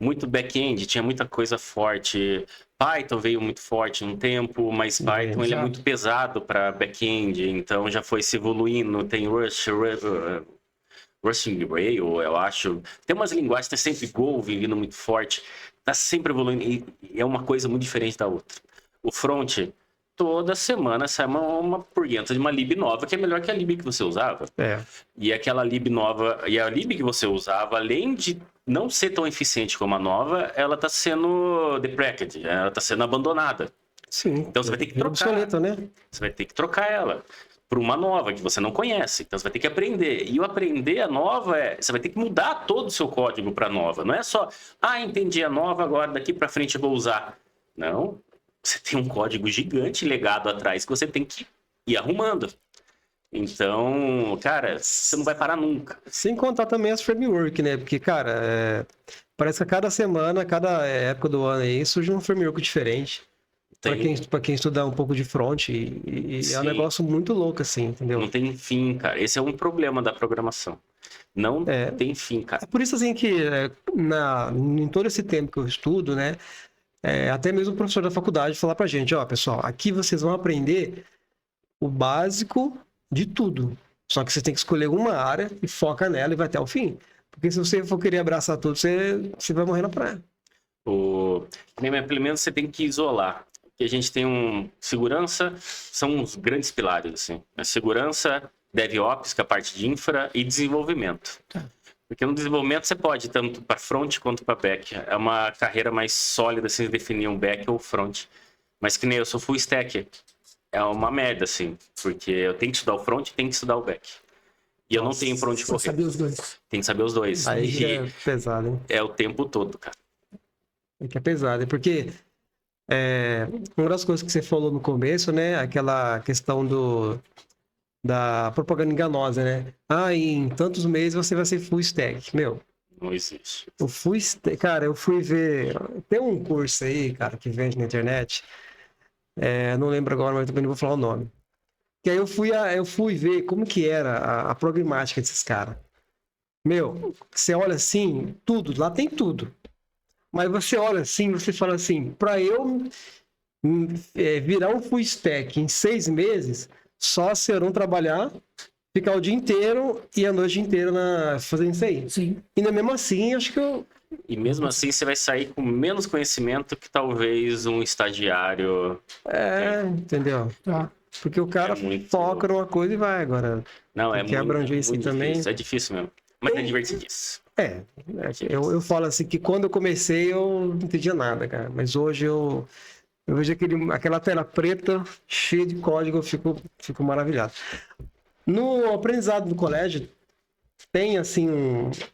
Muito back-end, tinha muita coisa forte. Python veio muito forte um tempo, mas Python ele é muito pesado para back-end, então já foi se evoluindo. Tem Rushing Rail, eu acho. Tem umas linguagens, tem sempre Go vindo muito forte. Tá sempre evoluindo e é uma coisa muito diferente da outra. O front, toda semana sai uma porguenta de uma lib nova que é melhor que a lib que você usava. E aquela lib nova, e a lib que você usava, além de não ser tão eficiente como a nova, ela está sendo deprecated, ela está sendo abandonada. Sim. Então você vai ter que trocar. Obsoleta, né? Você vai ter que trocar ela por uma nova que você não conhece. Então você vai ter que aprender. E o aprender a nova você vai ter que mudar todo o seu código para a nova. Não é só, entendi a nova, agora daqui para frente eu vou usar. Não. Você tem um código gigante legado atrás que você tem que ir arrumando. Então, cara, você não vai parar nunca. Sem contar também as framework, né? Porque, cara, parece que a cada semana, cada época do ano aí, surge um framework diferente. Pra quem estudar um pouco de front, e é um negócio muito louco, assim, entendeu? Não tem fim, cara. Esse é um problema da programação. Não tem fim, cara. É por isso, assim, que em todo esse tempo que eu estudo, né? Até mesmo o professor da faculdade falar pra gente, ó, pessoal, aqui vocês vão aprender o básico de tudo. Só que você tem que escolher uma área e foca nela e vai até o fim. Porque se você for querer abraçar tudo, você vai morrer na praia. Pelo menos você tem que isolar. Porque a gente tem segurança, são os grandes pilares, assim. A segurança, DevOps, que é a parte de infra, e desenvolvimento. Porque no desenvolvimento você pode ir tanto para front quanto para back. É uma carreira mais sólida, assim, definir um back ou front. Mas que nem eu sou full stack. É uma merda, assim. Porque eu tenho que estudar o front e tenho que estudar o back. E eu não tenho pra onde correr. Saber os dois. Tem que saber os dois. Aí é pesado, hein? É o tempo todo, cara. É que é pesado. É porque uma das coisas que você falou no começo, né? Aquela questão da propaganda enganosa, né? Em tantos meses você vai ser full stack. Meu, não existe. O full stack, cara, eu fui ver... Tem um curso aí, cara, que vende na internet. Não lembro agora, mas também não vou falar o nome. Que aí eu fui ver como que era a programática desses caras. Meu, você olha assim, tudo, lá tem tudo. Mas você olha assim, você fala assim, para eu virar um full stack em 6 meses, só se eu não trabalhar, ficar o dia inteiro e a noite inteira fazendo isso aí. Sim. E mesmo assim, acho que eu... E mesmo assim, você vai sair com menos conhecimento que talvez um estagiário. Entendeu? Tá. Porque o cara foca numa coisa e vai agora. Não, quer abranger assim também. É difícil mesmo. Mas é divertidíssimo. Eu falo assim que quando eu comecei eu não entendia nada, cara. Mas hoje eu vejo aquela tela preta cheia de código, eu fico maravilhado. No aprendizado do colégio, tem assim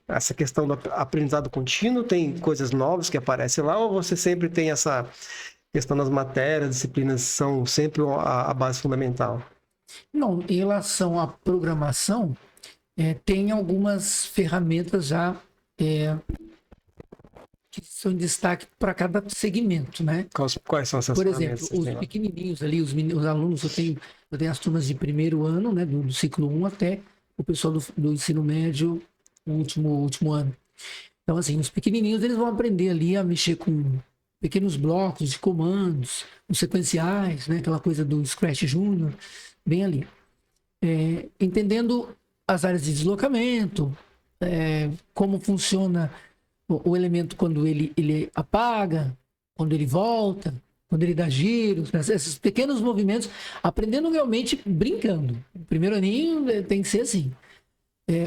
essa questão do aprendizado contínuo, tem coisas novas que aparecem lá, ou você sempre tem essa questão das matérias, disciplinas são sempre a base fundamental? Não, em relação à programação, tem algumas ferramentas já que são em destaque para cada segmento, né? Quais são essas ferramentas? Por exemplo, os pequenininhos ali, os alunos, eu tenho as turmas de primeiro ano, né, do ciclo 1 até o pessoal do ensino médio, o último ano. Então, assim, os pequenininhos, eles vão aprender ali a mexer com pequenos blocos de comandos, os sequenciais, né, aquela coisa do Scratch Junior, bem ali. Entendendo as áreas de deslocamento, como funciona o elemento quando ele apaga, quando ele volta, quando ele dá giros, né? Esses pequenos movimentos, aprendendo realmente brincando. O primeiro aninho tem que ser assim.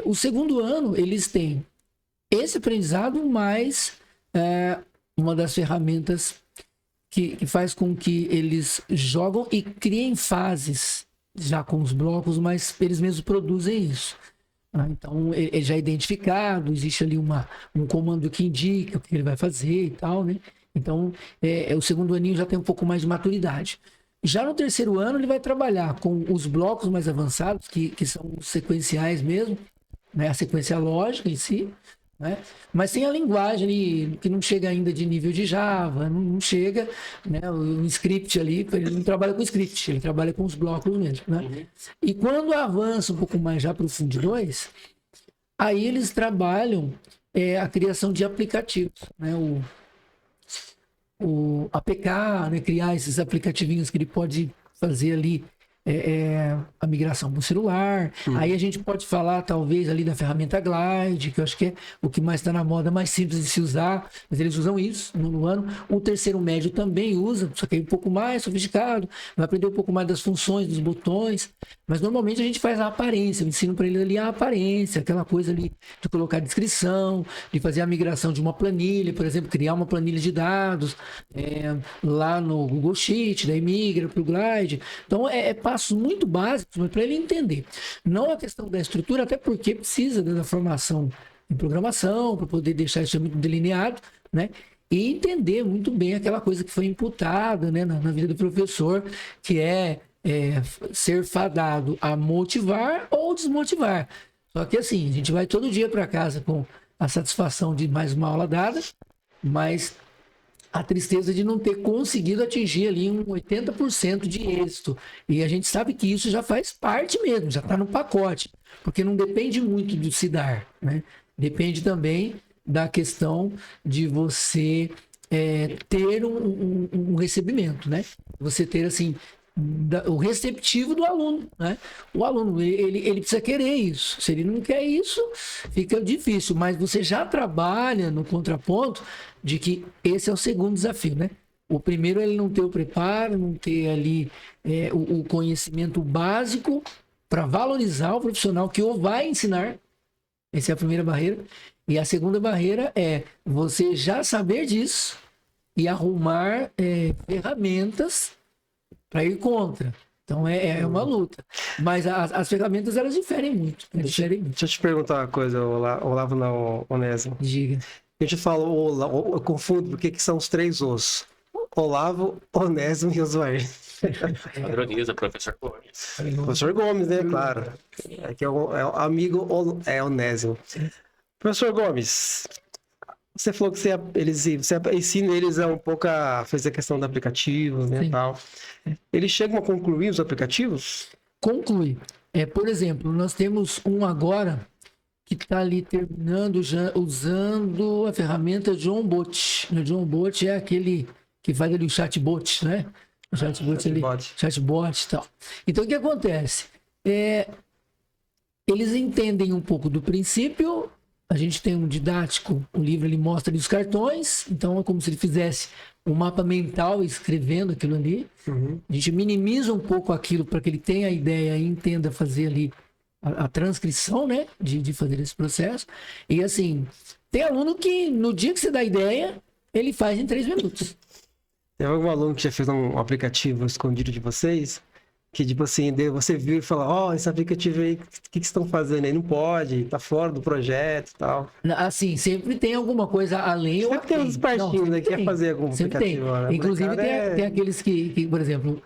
O segundo ano, eles têm esse aprendizado, mais uma das ferramentas que faz com que eles jogam e criem fases já com os blocos, mas eles mesmos produzem isso. Então, ele já é identificado, existe ali um comando que indica o que ele vai fazer e tal, né? Então, o segundo aninho já tem um pouco mais de maturidade. Já no terceiro ano, ele vai trabalhar com os blocos mais avançados, que são os sequenciais mesmo, né? A sequência lógica em si, né? Mas tem a linguagem ali, que não chega ainda de nível de Java, não chega, né? O script ali, ele não trabalha com script, ele trabalha com os blocos mesmo, né? Uhum. E quando avança um pouco mais já para o Fundo 2, aí eles trabalham a criação de aplicativos, né? O APK, né? Criar esses aplicativinhos que ele pode fazer ali a migração para o celular. Aí a gente pode falar, talvez, ali da ferramenta Glide, que eu acho que é o que mais está na moda, mais simples de se usar, mas eles usam isso no ano. O terceiro médio também usa, só que é um pouco mais sofisticado, vai aprender um pouco mais das funções, dos botões, mas normalmente a gente faz a aparência, eu ensino para ele ali a aparência, aquela coisa ali de colocar descrição, de fazer a migração de uma planilha, por exemplo, criar uma planilha de dados lá no Google Sheet, daí migra para o Glide. Então, passos muito básicos, mas para ele entender. Não a questão da estrutura, até porque precisa da formação em programação, para poder deixar isso muito delineado, né? E entender muito bem aquela coisa que foi imputada, né, na vida do professor, que ser fadado a motivar ou desmotivar. Só que assim, a gente vai todo dia para casa com a satisfação de mais uma aula dada, mas a tristeza de não ter conseguido atingir ali um 80% de êxito. E a gente sabe que isso já faz parte mesmo, já está no pacote, porque não depende muito do se dar, né? Depende também da questão de você ter um recebimento, né? Você ter, assim, o receptivo do aluno, né? O aluno, ele precisa querer isso. Se ele não quer isso, fica difícil. Mas você já trabalha no contraponto de que esse é o segundo desafio, né? O primeiro é ele não ter o preparo, não ter ali o conhecimento básico para valorizar o profissional que o vai ensinar. Essa é a primeira barreira. E a segunda barreira é você já saber disso e arrumar ferramentas para ir contra. Então é uma luta. Mas as ferramentas, elas diferem muito. Deixa eu te perguntar uma coisa, Olavo, não, Onésimo. Diga. A gente fala, eu confundo, porque que são os três os. Olavo, Onésimo e Oswald. Padroniza, professor Gomes. Professor Gomes, né? Claro. Aqui é o amigo Onésimo. Professor Gomes, você falou que você ensina eles um pouco a fazer a questão do aplicativo, né, Sim. tal. Eles chegam a concluir os aplicativos? Conclui. Por exemplo, nós temos um agora que está ali terminando já usando a ferramenta JohnBot. O JohnBot é aquele que faz ali o chatbot, né? O chatbot ali. Chatbot e tal. Então, o que acontece? Eles entendem um pouco do princípio. A gente tem um didático, o livro ele mostra ali os cartões, então é como se ele fizesse um mapa mental escrevendo aquilo ali. Uhum. A gente minimiza um pouco aquilo para que ele tenha a ideia e entenda fazer ali a transcrição, né, de fazer esse processo. E assim, tem aluno que no dia que você dá a ideia, ele faz em 3 minutos. Tem algum aluno que já fez um aplicativo escondido de vocês? Que, tipo assim, você viu e falou, esse aplicativo aí, o que estão fazendo aí? Não pode, tá fora do projeto e tal. Assim, sempre tem alguma coisa além ou Sempre tem uns partinhos aí que quer fazer algum sempre aplicativo. tem. Né? Inclusive, tem aqueles que, por exemplo,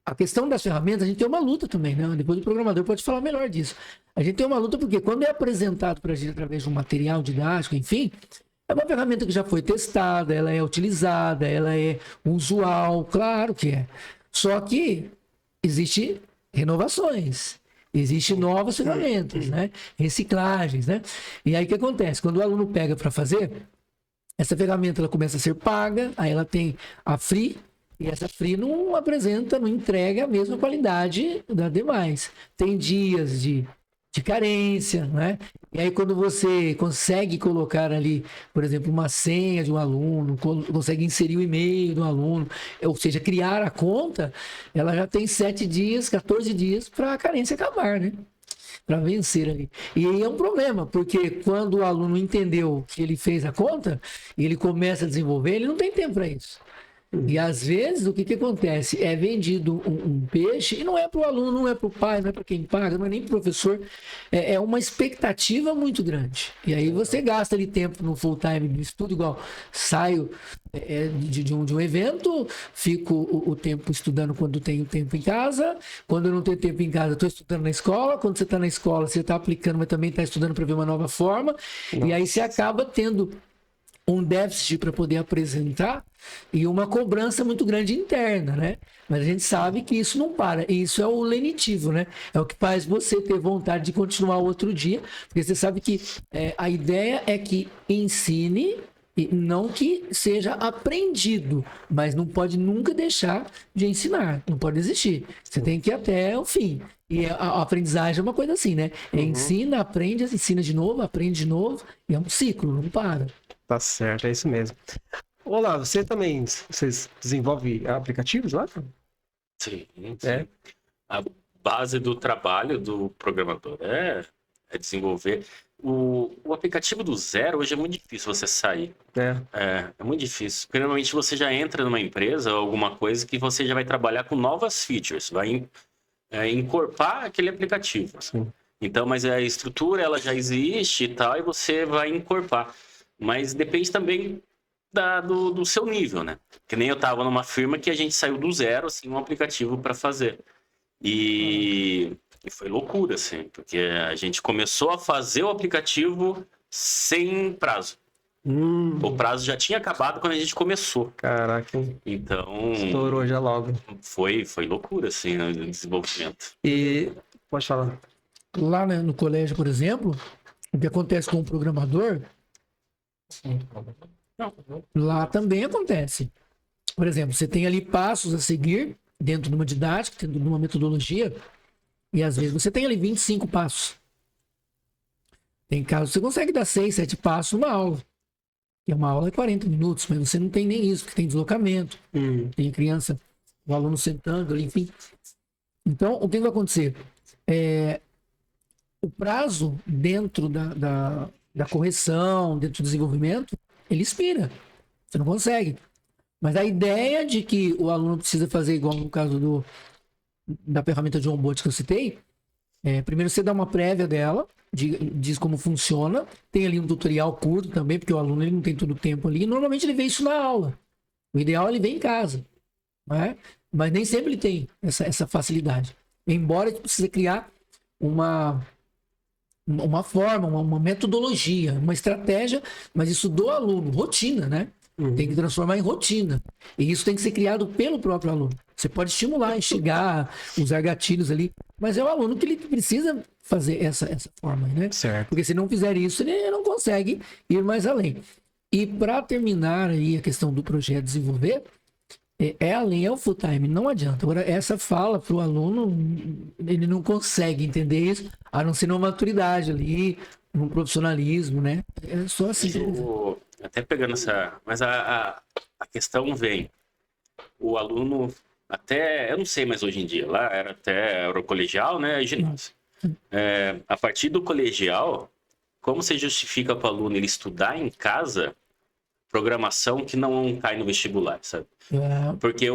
a questão das ferramentas, a gente tem uma luta também, né? Depois o programador pode falar melhor disso. A gente tem uma luta porque quando é apresentado para a gente através de um material didático, enfim, é uma ferramenta que já foi testada, ela é utilizada, ela é usual, claro que é. Só que existem renovações, existem novas ferramentas, né? Reciclagens, né? E aí o que acontece? Quando o aluno pega para fazer, essa ferramenta ela começa a ser paga, aí ela tem a free, e essa free não entrega a mesma qualidade das demais. Tem dias de de carência, né? E aí quando você consegue colocar ali, por exemplo, uma senha de um aluno, consegue inserir o e-mail do aluno, ou seja, criar a conta, ela já tem 7 dias, 14 dias para a carência acabar, né? Para vencer ali. E aí é um problema, porque quando o aluno entendeu que ele fez a conta e ele começa a desenvolver, ele não tem tempo para isso. E às vezes o que, que acontece? É vendido um peixe e não é para o aluno, não é para o pai, não é para quem paga, não é nem para o professor. É uma expectativa muito grande. E aí você gasta ali tempo no full time de estudo, igual saio de um evento, fico o tempo estudando quando tenho tempo em casa. Quando eu não tenho tempo em casa, estou estudando na escola. Quando você está na escola, você está aplicando, mas também está estudando para ver uma nova forma. E aí você acaba tendo um déficit para poder apresentar e uma cobrança muito grande interna, né? Mas a gente sabe que isso não para. E isso é o lenitivo, né? É o que faz você ter vontade de continuar outro dia, porque você sabe que a ideia é que ensine e não que seja aprendido, mas não pode nunca deixar de ensinar, não pode desistir. Você tem que ir até o fim. E a aprendizagem é uma coisa assim, né? Ensina, aprende, ensina de novo, aprende de novo, e é um ciclo, não para. Tá certo, é isso mesmo. Olá, vocês desenvolvem aplicativos lá? Sim, sim. É. A base do trabalho do programador é desenvolver. O aplicativo do zero hoje é muito difícil você sair. É muito difícil. Porque normalmente você já entra numa empresa ou alguma coisa que você já vai trabalhar com novas features, vai encorpar aquele aplicativo. Sim. Então, mas a estrutura ela já existe e tal, e você vai encorpar. Mas depende também do seu nível, né? Que nem eu tava numa firma que a gente saiu do zero, assim, um aplicativo para fazer. E foi loucura, assim, porque a gente começou a fazer o aplicativo sem prazo. O prazo já tinha acabado quando a gente começou. Caraca, Então, estourou já logo. foi loucura, assim, o desenvolvimento. E pode falar. Lá no colégio, por exemplo, o que acontece com o programador, lá também acontece. Por exemplo, você tem ali passos a seguir dentro de uma didática, dentro de uma metodologia, e às vezes você tem ali 25 passos. Tem casos que você consegue dar 6, 7 passos numa aula. E uma aula é 40 minutos, mas você não tem nem isso, porque tem deslocamento, tem criança, o aluno sentando ali, enfim. Então, o que vai acontecer? O prazo dentro da correção, dentro do desenvolvimento, ele expira. Você não consegue. Mas a ideia de que o aluno precisa fazer igual no caso da ferramenta de onboard que eu citei, primeiro você dá uma prévia dela, diz como funciona, tem ali um tutorial curto também, porque o aluno ele não tem todo o tempo ali, e normalmente ele vê isso na aula. O ideal é ele ver em casa, né? Mas nem sempre ele tem essa facilidade. Embora ele precise criar uma forma, uma metodologia, uma estratégia, mas isso do aluno, rotina, né? Tem que transformar em rotina. E isso tem que ser criado pelo próprio aluno. Você pode estimular, instigar, usar gatilhos ali, mas é o aluno que ele precisa fazer essa forma, né? Certo. Porque se não fizer isso, ele não consegue ir mais além. E para terminar aí a questão do projeto desenvolver, além, é o full time, não adianta. Agora, essa fala para o aluno, ele não consegue entender isso, a não ser numa maturidade ali, num profissionalismo, né? É só assim. Até pegando essa... Mas a questão vem. O aluno, até... Eu não sei mais hoje em dia. Lá era o colegial, né? E ginásio. A partir do colegial, como você justifica para o aluno ele estudar em casa programação que não cai no vestibular, sabe? Porque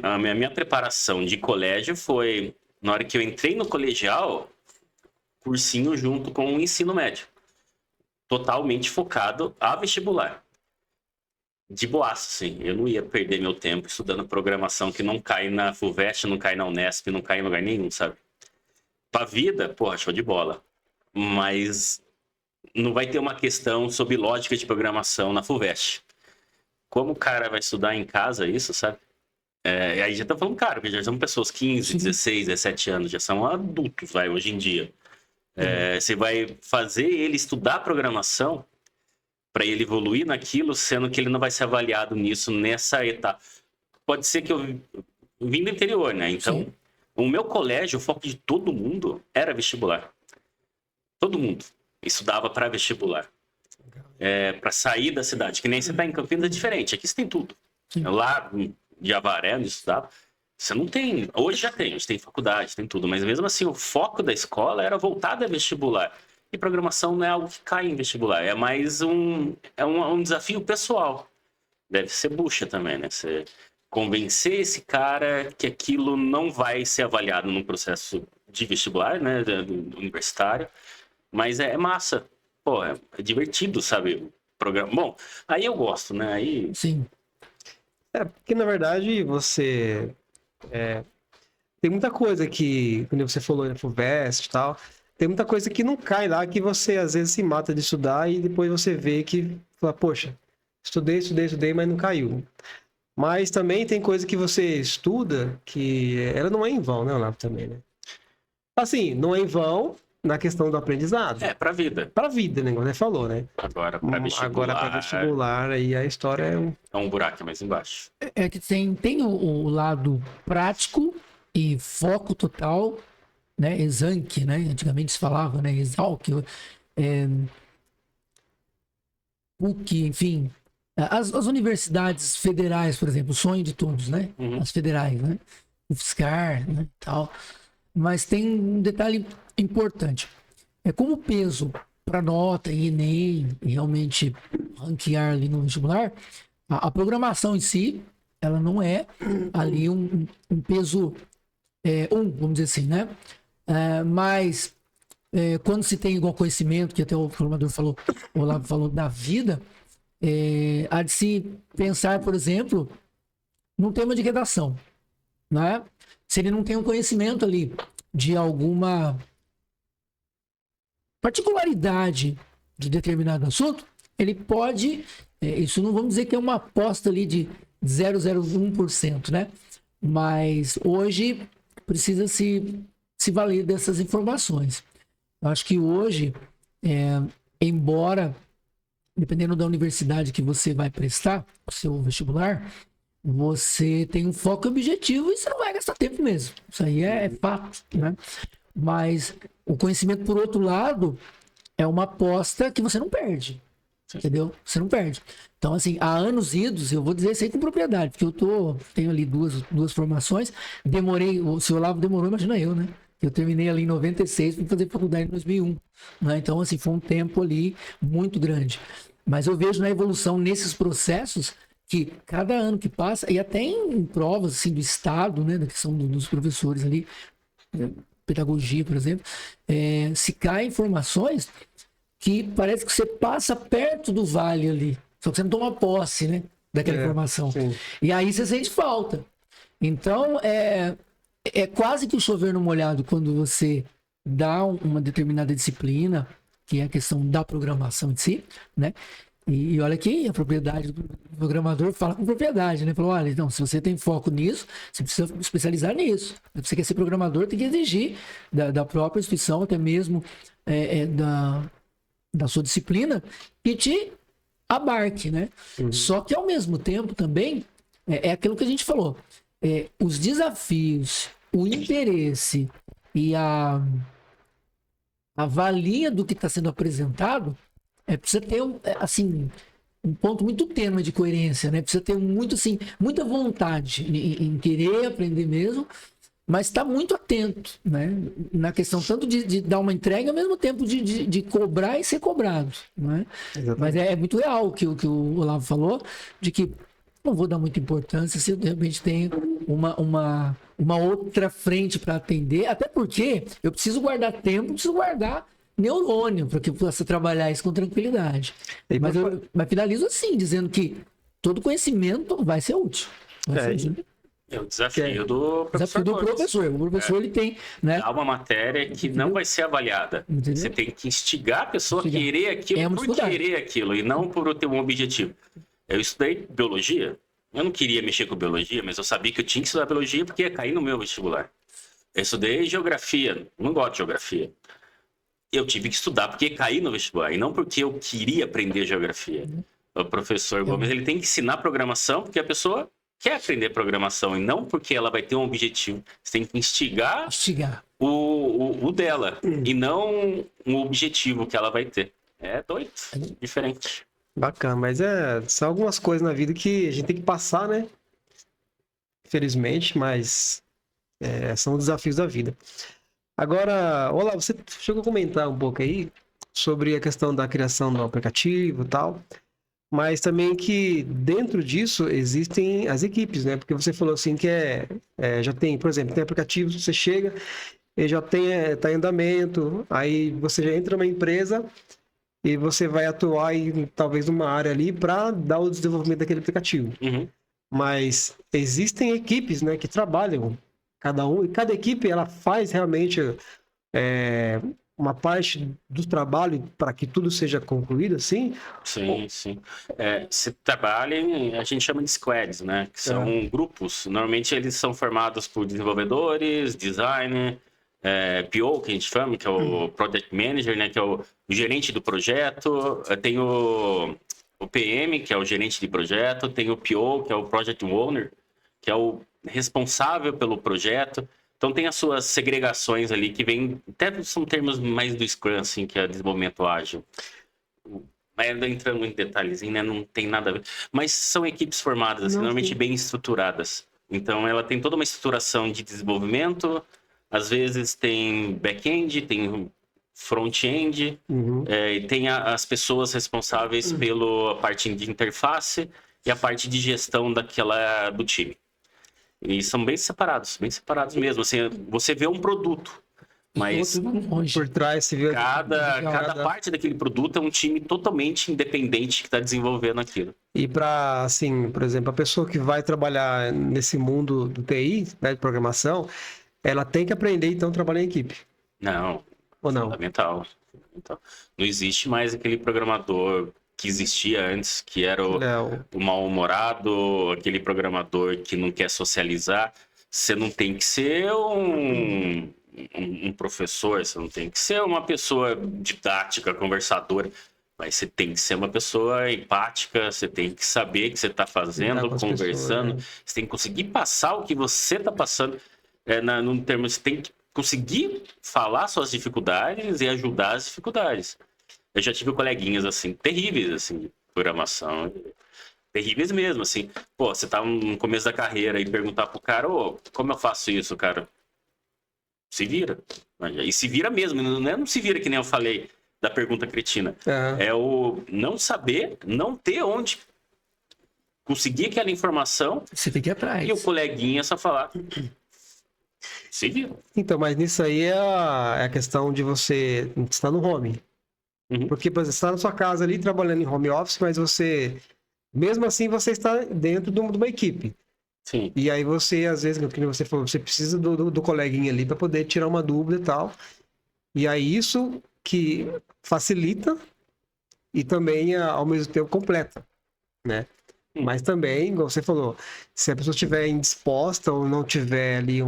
a minha preparação de colégio foi... Na hora que eu entrei no colegial, cursinho junto com o ensino médio. Totalmente focado a vestibular. De boaço, sim. Eu não ia perder meu tempo estudando programação que não cai na FUVEST, não cai na Unesp, não cai em lugar nenhum, sabe? Pra vida, porra, show de bola. Mas não vai ter uma questão sobre lógica de programação na FUVEST. Como o cara vai estudar em casa isso, sabe? Aí já tá falando, cara, porque já são pessoas 15, 16, 17 anos, já são adultos, vai, hoje em dia. Você vai fazer ele estudar programação para ele evoluir naquilo, sendo que ele não vai ser avaliado nisso nessa etapa. Pode ser que eu vim do interior, né? Então, o meu colégio, o foco de todo mundo era vestibular. Todo mundo estudava para vestibular. Para sair da cidade. Que nem você tá em Campinas, é diferente. Aqui você tem tudo. Sim. Lá de Avaré, onde eu estudava, você não tem. Hoje já tem, a gente tem faculdade, tem tudo. Mas mesmo assim, o foco da escola era voltado a vestibular. E programação não é algo que cai em vestibular. É mais um desafio pessoal. Deve ser bucha também, né? Você convencer esse cara que aquilo não vai ser avaliado num processo de vestibular, né? Universitário. Mas é massa. Pô, é divertido, sabe? O programa. Bom, aí eu gosto, né? Aí. Sim. Porque na verdade você. Tem muita coisa que, quando você falou, né, FUVEST e tal, tem muita coisa que não cai lá, que você às vezes se mata de estudar e depois você vê que, fala, poxa, estudei, mas não caiu. Mas também tem coisa que você estuda que ela não é em vão, né, Olavo, também, né? Assim, não é em vão na questão do aprendizado. Pra vida. Pra vida, né? Como você falou, né? Agora, pra vestibular. Agora, pra vestibular, aí a história é um... É um buraco mais embaixo. É que tem o lado prático e foco total, né? Exanc, né? Antigamente se falava, né? Exalc, PUC, enfim. As universidades federais, por exemplo, o sonho de todos, né? Uhum. As federais, né? UFSCar, né? Tal. Mas tem um detalhe importante. É como o peso para nota e Enem, e realmente ranquear ali no vestibular, a programação em si, ela não é ali um peso vamos dizer assim, né? Mas quando se tem igual conhecimento, que até o programador falou, o Olavo falou da vida, há de se pensar, por exemplo, num tema de redação, né? Se ele não tem um conhecimento ali de alguma particularidade de determinado assunto, ele pode, isso não vamos dizer que é uma aposta ali de 0,01%, né? Mas hoje precisa se valer dessas informações. Eu acho que hoje, embora, dependendo da universidade que você vai prestar, o seu vestibular, você tem um foco objetivo e você não vai gastar tempo mesmo. Isso aí é fato, né? Mas o conhecimento, por outro lado, é uma aposta que você não perde. Entendeu? Você não perde. Então, assim, há anos idos, eu vou dizer isso aí com propriedade, porque tenho ali duas formações, o seu Olavo demorou, imagina eu, né? Eu terminei ali em 96 para fazer faculdade em 2001, né? Então, assim, foi um tempo ali muito grande. Mas eu vejo na evolução nesses processos que cada ano que passa, e até em provas, assim, do Estado, né, da questão dos professores ali, pedagogia, por exemplo, se caem informações que parece que você passa perto do vale ali, só que você não toma posse, né, daquela informação. Sim. E aí você sente falta. Então, é quase que o chover no molhado quando você dá uma determinada disciplina, que é a questão da programação em si, né? E olha que a propriedade do programador fala com propriedade, né? Falou, olha, então, se você tem foco nisso, você precisa especializar nisso. Se você quer ser programador, tem que exigir da própria instituição, até mesmo da sua disciplina, que te abarque, né? Uhum. Só que, ao mesmo tempo, também, é aquilo que a gente falou. Os desafios, o interesse e a valia do que está sendo apresentado, precisa ter um ponto muito tênue de coerência, né? Precisa ter muita vontade em querer aprender mesmo, mas está muito atento, né? Na questão tanto de dar uma entrega, ao mesmo tempo de cobrar e ser cobrado, né? Mas é muito real o que o Olavo falou, de que não vou dar muita importância se eu de repente tenho uma outra frente para atender, até porque eu preciso guardar tempo, preciso guardar neurônio para que eu possa trabalhar isso com tranquilidade. Mas finalizo assim, dizendo que todo conhecimento vai ser útil. É o desafio do professor. O professor ele tem, né? Há uma matéria que não vai ser avaliada. Entendeu? Você tem que instigar a pessoa a querer aquilo por querer aquilo e não por ter um objetivo. Eu estudei biologia. Eu não queria mexer com biologia, mas eu sabia que eu tinha que estudar biologia porque ia cair no meu vestibular. Eu estudei geografia. Não gosto de geografia. Eu tive que estudar porque ia cair no vestibular e não porque eu queria aprender geografia. O professor Gomes, ele tem que ensinar programação porque a pessoa quer aprender programação e não porque ela vai ter um objetivo. Você tem que instigar o dela, e não um objetivo que ela vai ter. É doido, diferente. Bacana, mas são algumas coisas na vida que a gente tem que passar, né? Infelizmente, mas são os desafios da vida. Agora, olá, você chegou a comentar um pouco aí sobre a questão da criação do aplicativo e tal, mas também que dentro disso existem as equipes, né? Porque você falou assim que já tem, por exemplo, tem aplicativos, você chega, ele já tá em andamento, aí você já entra numa empresa e você vai atuar em talvez numa área ali para dar o desenvolvimento daquele aplicativo. Uhum. Mas existem equipes, né, que trabalham, e cada equipe ela faz realmente uma parte do trabalho para que tudo seja concluído, assim. Sim, sim. Se trabalha a gente chama de squads, né? Que são grupos. Normalmente eles são formados por desenvolvedores, designer, PO, que a gente chama, que é o Project Manager, né? Que é o gerente do projeto. Tem o PM, que é o gerente de projeto. Tem o PO, que é o Project Owner, que é o responsável pelo projeto. Então tem as suas segregações ali que vêm, até são termos mais do Scrum, assim, que é desenvolvimento ágil. Mas entrando em detalhezinho, né? Não tem nada a ver. Mas são equipes formadas, assim, normalmente bem estruturadas. Então ela tem toda uma estruturação de desenvolvimento, às vezes tem back-end, tem front-end, e tem as pessoas responsáveis pela parte de interface e a parte de gestão do time. E são bem separados mesmo. Assim, você vê um produto, mas Por trás você vê cada parte daquele produto é um time totalmente independente que está desenvolvendo aquilo. E para, assim, por exemplo, a pessoa que vai trabalhar nesse mundo do TI, né, de programação, ela tem que aprender, então, a trabalhar em equipe. Não, Ou não? fundamental. Não existe mais aquele programador que existia antes, que era o mal-humorado, aquele programador que não quer socializar. Você não tem que ser um professor, você não tem que ser uma pessoa didática, conversadora, mas você tem que ser uma pessoa empática, você tem que saber o que você está fazendo, conversando, você tem que conseguir passar o que você está passando. No termo, você tem que conseguir falar suas dificuldades e ajudar as dificuldades. Eu já tive coleguinhas, assim, terríveis, assim, de programação. Terríveis mesmo, assim. Pô, você tá no começo da carreira e perguntar pro cara, como eu faço isso, cara? Se vira. E se vira mesmo, não se vira que nem eu falei da pergunta cretina. É o não saber, não ter onde conseguir aquela informação. Você tem que ir atrás. E o coleguinha só falar... Se vira. Então, mas nisso aí é a questão de você estar no home. Porque, por exemplo, você está na sua casa ali trabalhando em home office, mas você, mesmo assim, você está dentro de uma equipe. Sim. E aí você, às vezes, como você falou, você precisa do coleguinha ali para poder tirar uma dúvida e tal. E aí isso que facilita e também, ao mesmo tempo, completa, né? Mas também, como você falou, se a pessoa estiver indisposta ou não tiver ali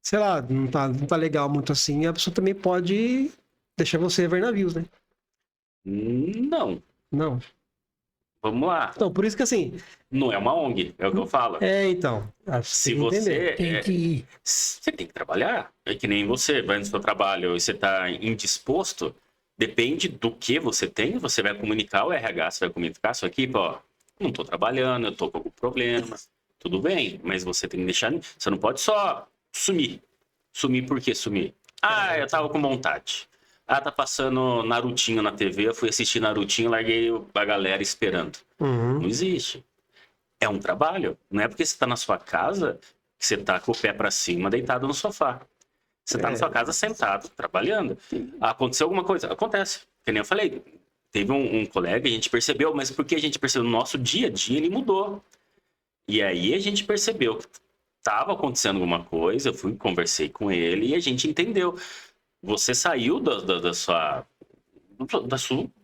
sei lá, não tá legal muito assim, a pessoa também pode deixar você ver navios, né? Não. Não. Vamos lá. Então, por isso que assim... Não é uma ONG, é o que eu falo. Então. Se você... Tem que ir. Você tem que trabalhar. É que nem você vai no seu trabalho e você tá indisposto, depende do que você tem, você vai comunicar o RH, você vai comunicar a sua equipe, não tô trabalhando, eu tô com algum problema. Tudo bem, mas você tem que deixar... Você não pode só sumir. Sumir por que sumir? Eu tava com vontade. Tá passando Narutinho na TV, eu fui assistir Narutinho, larguei a galera esperando. Não existe. É um trabalho. Não é porque você tá na sua casa que você tá com o pé pra cima, deitado no sofá. Você tá na sua casa sentado, trabalhando. Aconteceu alguma coisa? Acontece. Que nem eu falei. Teve um colega, a gente percebeu, mas porque a gente percebeu no nosso dia a dia, ele mudou. E aí a gente percebeu que estava acontecendo alguma coisa, eu conversei com ele e a gente entendeu. Você saiu da sua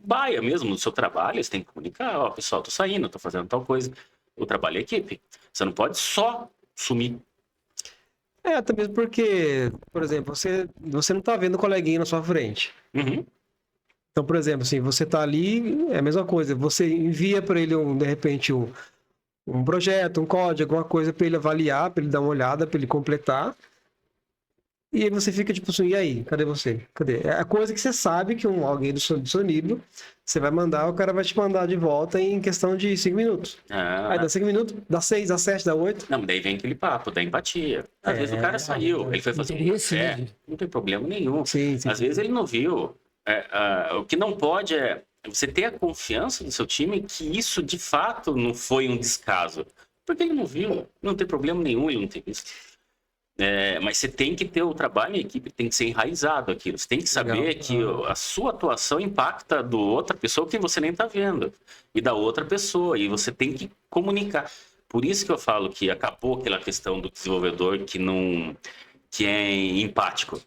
baia mesmo, do seu trabalho, você tem que comunicar, pessoal, tô saindo, tô fazendo tal coisa. O trabalho é equipe. Você não pode só sumir. Até mesmo porque, por exemplo, você não tá vendo o coleguinha na sua frente. Então, por exemplo, assim, você tá ali, é a mesma coisa, você envia para ele, de repente, um projeto, um código, alguma coisa para ele avaliar, para ele dar uma olhada, para ele completar. E aí você fica tipo assim, e aí, cadê você? Cadê? É a coisa que você sabe que alguém do seu nível, você vai mandar, o cara vai te mandar de volta em questão de 5 minutos. Aí Ah, dá 5 minutos, dá 6, dá 7, dá 8. não, daí vem aquele papo da empatia. Às vezes o cara É, saiu, ele foi fazer um Interesse, né? café, não tem problema nenhum. sim, sim, Às sim. vezes ele não viu. O que não pode é você ter a confiança do seu time que isso de fato não foi um descaso. Porque ele não viu, não tem problema nenhum ele não ter visto. Mas você tem que ter o trabalho em equipe, tem que ser enraizado aquilo. Você tem que Legal. saber que a sua atuação impacta do outra pessoa que você nem está vendo. E da outra pessoa. E você tem que comunicar. Por isso que eu falo que acabou aquela questão do desenvolvedor que não que é empático.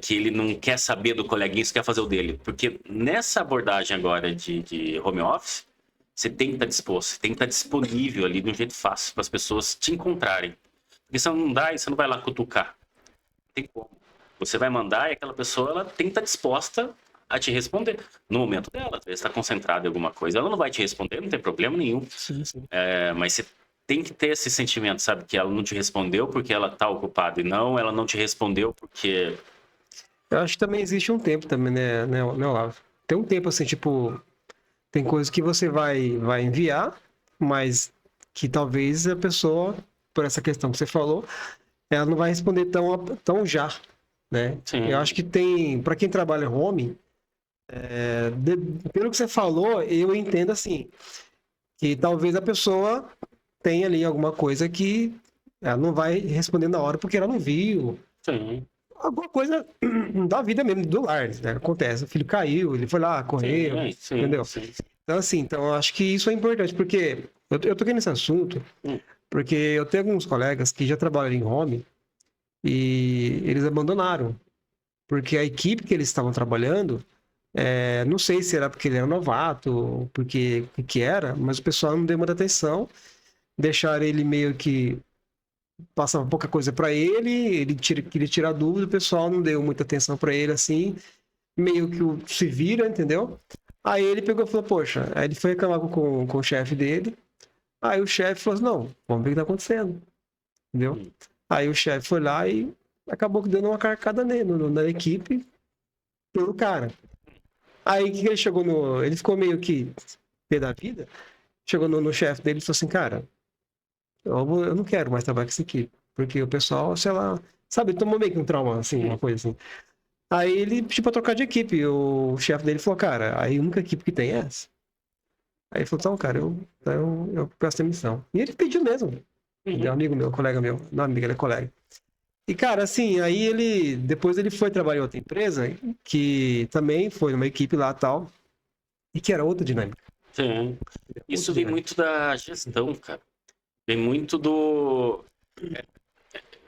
Que ele não quer saber do coleguinha, só quer fazer o dele. Porque nessa abordagem agora de home office, você tem que estar disposto, você tem que estar disponível ali de um jeito fácil para as pessoas te encontrarem. Porque se não dá, você não vai lá cutucar. Não tem como. Você vai mandar e aquela pessoa ela tem que estar disposta a te responder. No momento dela, às vezes está concentrada em alguma coisa, ela não vai te responder, não tem problema nenhum. Sim, sim. Mas você tem que ter esse sentimento, sabe? Que ela não te respondeu porque ela está ocupada e não, ela não te respondeu porque... Eu acho que também existe um tempo também, né, Olavo? Tem um tempo assim, tipo, tem coisas que você vai enviar, mas que talvez a pessoa, por essa questão que você falou, ela não vai responder tão já, né? Sim. Eu acho que tem, para quem trabalha home, pelo que você falou, eu entendo assim, que talvez a pessoa tenha ali alguma coisa que ela não vai responder na hora porque ela não viu. Sim. Alguma coisa da vida mesmo, do lar, né? Acontece, o filho caiu, ele foi lá, correu, Sim, entendeu? sim. Então, assim, eu acho que isso é importante, porque eu toquei nesse assunto, Hum. porque eu tenho alguns colegas que já trabalham em home e eles abandonaram, porque a equipe que eles estavam trabalhando, não sei se era porque ele era novato, porque o que era, mas o pessoal não deu muita atenção, deixaram ele meio que passava pouca coisa para ele, queria tirar dúvida, o pessoal não deu muita atenção para ele assim, meio que se vira, entendeu? Aí ele pegou e falou, poxa, aí ele foi reclamar com o chefe dele, aí o chefe falou assim, não, vamos ver o que tá acontecendo, entendeu? Aí o chefe foi lá e acabou dando uma carcada nele, na equipe, pelo cara. Aí que ele chegou no. Ele ficou meio que pé da vida, chegou no chefe dele e falou assim, cara, eu não quero mais trabalhar com essa equipe, porque o pessoal, sei lá, sabe, tomou meio que um trauma, assim, uma coisa assim. Aí ele pediu pra trocar de equipe. E o chefe dele falou, cara, aí a única equipe que tem é essa. Aí ele falou, então, cara, eu peço demissão. E ele pediu mesmo. Ele é um amigo meu, colega meu. Não amigo, ele é colega. E, cara, assim, aí depois ele foi trabalhar em outra empresa, que também foi numa equipe lá e tal, e que era outra dinâmica. Sim. Isso Outra vem dinâmica. muito da gestão, cara. Vem muito do.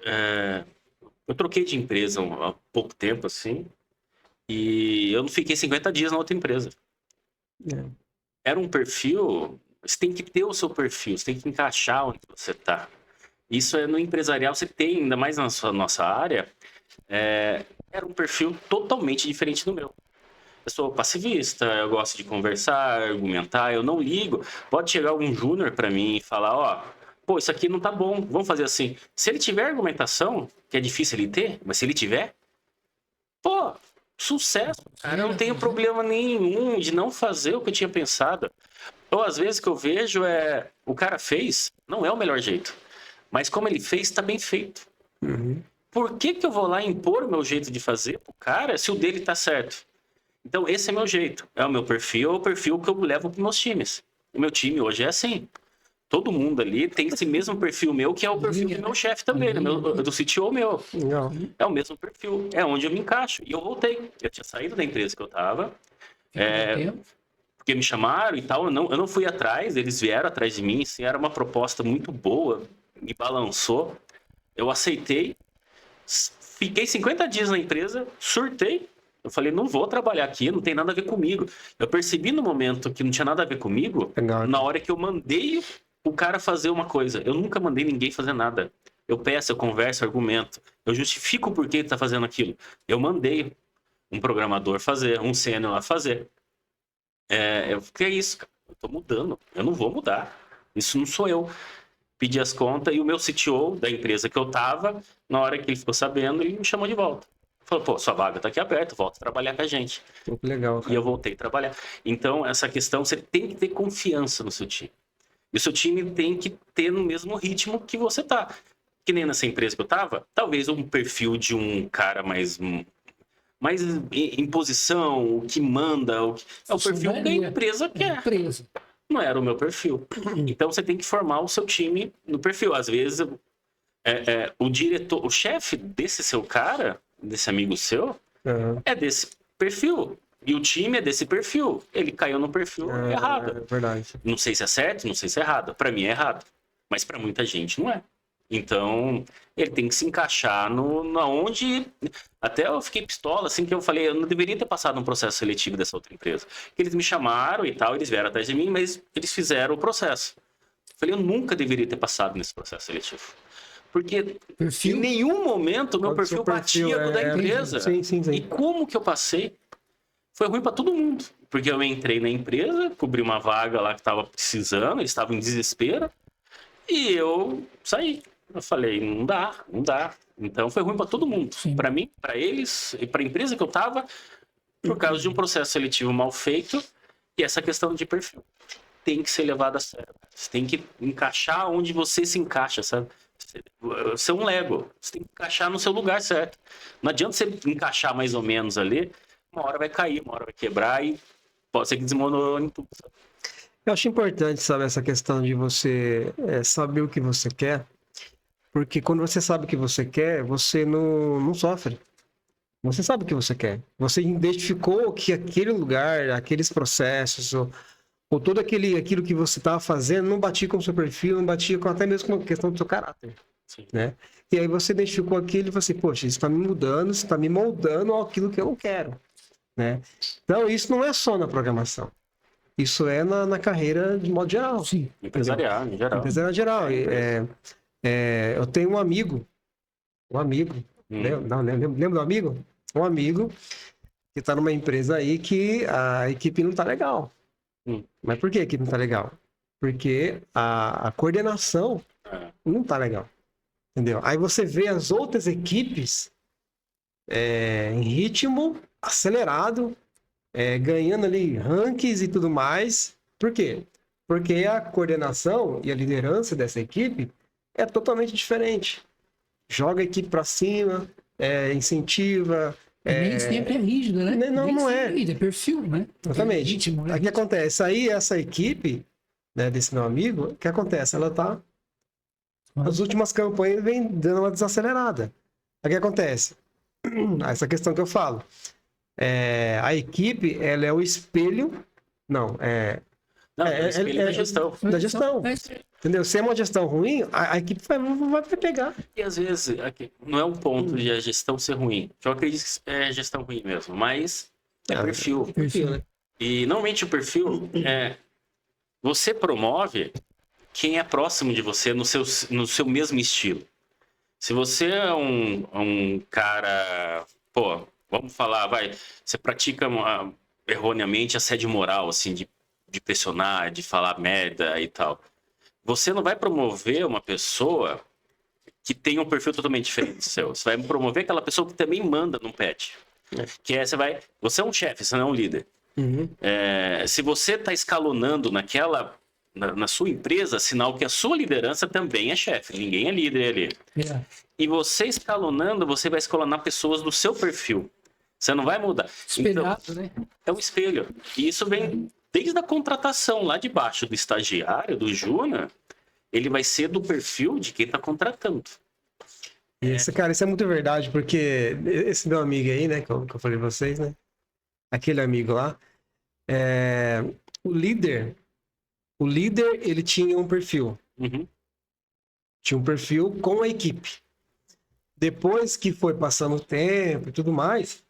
é, Eu troquei de empresa há pouco tempo, assim, e eu não fiquei 50 dias na outra empresa. É. Era um perfil. Você tem que ter o seu perfil, você tem que encaixar onde você tá. Isso no empresarial, você tem, ainda mais na nossa área, era um perfil totalmente diferente do meu. Eu sou passivista, eu gosto de conversar, argumentar, eu não ligo. Pode chegar algum júnior para mim e falar, ó, pô, isso aqui não tá bom, vamos fazer assim. Se ele tiver argumentação, que é difícil ele ter, mas se ele tiver, pô, sucesso, cara. Eu não tenho problema nenhum de não fazer o que eu tinha pensado. Ou às vezes que eu vejo o cara fez, não é o melhor jeito. Mas como ele fez, tá bem feito. Uhum. Por que que eu vou lá impor o meu jeito de fazer pro cara se o dele tá certo? Então, esse é meu jeito. É o meu perfil, é o perfil que eu levo para meus times. O meu time hoje é assim. Todo mundo ali tem esse mesmo perfil meu, que é o perfil do meu chefe também, né? Do CTO meu. Legal. É o mesmo perfil. É onde eu me encaixo. E eu voltei. Eu tinha saído da empresa que eu estava, porque me chamaram e tal. Eu não fui atrás, eles vieram atrás de mim. Assim, era uma proposta muito boa, me balançou. Eu aceitei. Fiquei 50 dias na empresa, surtei. Eu falei, não vou trabalhar aqui, não tem nada a ver comigo. Eu percebi no momento que não tinha nada a ver comigo, Legal. na hora que eu mandei o cara fazer uma coisa. Eu nunca mandei ninguém fazer nada. Eu peço, eu converso, eu argumento. Eu justifico por que ele tá fazendo aquilo. Eu mandei um programador fazer, um sênior lá fazer. Que é isso, cara. Eu tô mudando. Eu não vou mudar. Isso não sou eu. pedi as contas e o meu CTO da empresa que eu tava, na hora que ele ficou sabendo, ele me chamou de volta. Falou, pô, sua vaga tá aqui aberta, volta a trabalhar com a gente. Pô, que legal, E cara. eu voltei a trabalhar. Então, essa questão, você tem que ter confiança no seu time. E o seu time tem que ter no mesmo ritmo que você tá. Que nem nessa empresa que eu tava, talvez um perfil de um cara mais em posição, o que manda, é o perfil que a empresa quer. Empresa. Não era o meu perfil. Então você tem que formar o seu time no perfil. Às vezes, o diretor, o chefe desse seu cara, desse amigo seu, Aham. é desse perfil. E o time é desse perfil. Ele caiu no perfil errado. É verdade. Não sei se é certo, não sei se é errado. Para mim é errado. Mas para muita gente não é. Então, ele tem que se encaixar na onde. Até eu fiquei pistola, assim, que eu falei, eu não deveria ter passado um processo seletivo dessa outra empresa. Que eles me chamaram e tal, eles vieram atrás de mim, mas eles fizeram o processo. Eu falei, eu nunca deveria ter passado nesse processo seletivo. Porque em nenhum momento o meu perfil batia com o da empresa. Sim, sim, E sim. como que eu passei? Foi ruim para todo mundo. Porque eu entrei na empresa, cobri uma vaga lá que estava precisando, eles estavam em desespero, e eu saí. Eu falei, não dá, não dá. Então foi ruim para todo mundo. Para mim, para eles e para a empresa que eu estava, por causa de um processo seletivo mal feito e essa questão de perfil. Tem que ser levado a sério. Você tem que encaixar onde você se encaixa, sabe? Você é um Lego. Você tem que encaixar no seu lugar certo. Não adianta você encaixar mais ou menos ali, uma hora vai cair, uma hora vai quebrar e pode ser que desmorone tudo, sabe? Eu acho importante, sabe, essa questão de você saber o que você quer, porque quando você sabe o que você quer, você não sofre. Você sabe o que você quer. Você identificou que aquele lugar, aqueles processos, ou todo aquilo que você estava fazendo não batia com o seu perfil, não batia com até mesmo com a questão do seu caráter. Sim. Né? E aí você identificou aquilo e falou assim, poxa, isso está me mudando, isso está me moldando aquilo que eu não quero. Né? Então, isso não é só na programação. Isso é na carreira de modo geral. Sim. Empresarial, em geral. Empresarial geral. Eu tenho um amigo, lembra do amigo? Um amigo que está numa empresa aí que a equipe não está legal. Mas por que a equipe não está legal? Porque a coordenação não está legal. Entendeu? Aí você vê as outras equipes em ritmo acelerado, ganhando ali rankings e tudo mais. Por quê? Porque a coordenação e a liderança dessa equipe é totalmente diferente. Joga a equipe para cima, incentiva. Nem sempre é rígido, né? Não é. É perfil, né? Exatamente. Ritmo, né? Aí o que acontece? Aí essa equipe, né, desse meu amigo, o que acontece? Ela tá. As últimas campanhas vem dando uma desacelerada. Aí o que acontece? Essa questão que eu falo. A equipe, ela é o espelho. Não, é o espelho da gestão. Da gestão. Entendeu? Se é uma gestão ruim, a equipe vai pegar. E às vezes, não é um ponto de a gestão ser ruim. Eu acredito que é gestão ruim mesmo, mas é perfil. Né? E normalmente o perfil você promove quem é próximo de você no seu mesmo estilo. Se você é um cara, pô, vamos falar, você pratica erroneamente assédio moral, assim, de pressionar, de falar merda e tal. Você não vai promover uma pessoa que tem um perfil totalmente diferente do seu. Você vai promover aquela pessoa que também manda num pet. Que você é um chefe, você não é um líder. Uhum. Se você está escalonando na sua empresa, sinal que a sua liderança também é chefe. Ninguém é líder ali. E você escalonando, você vai escalonar pessoas do seu perfil. Você não vai mudar. Espelhado, então, né? É um espelho. E isso vem desde a contratação lá de baixo do estagiário, do júnior, ele vai ser do perfil de quem está contratando. Cara, isso é muito verdade, porque esse meu amigo aí, né, que eu falei pra vocês, né? Aquele amigo lá, o líder, ele tinha um perfil. Uhum. Tinha um perfil com a equipe. Depois que foi passando o tempo e tudo mais,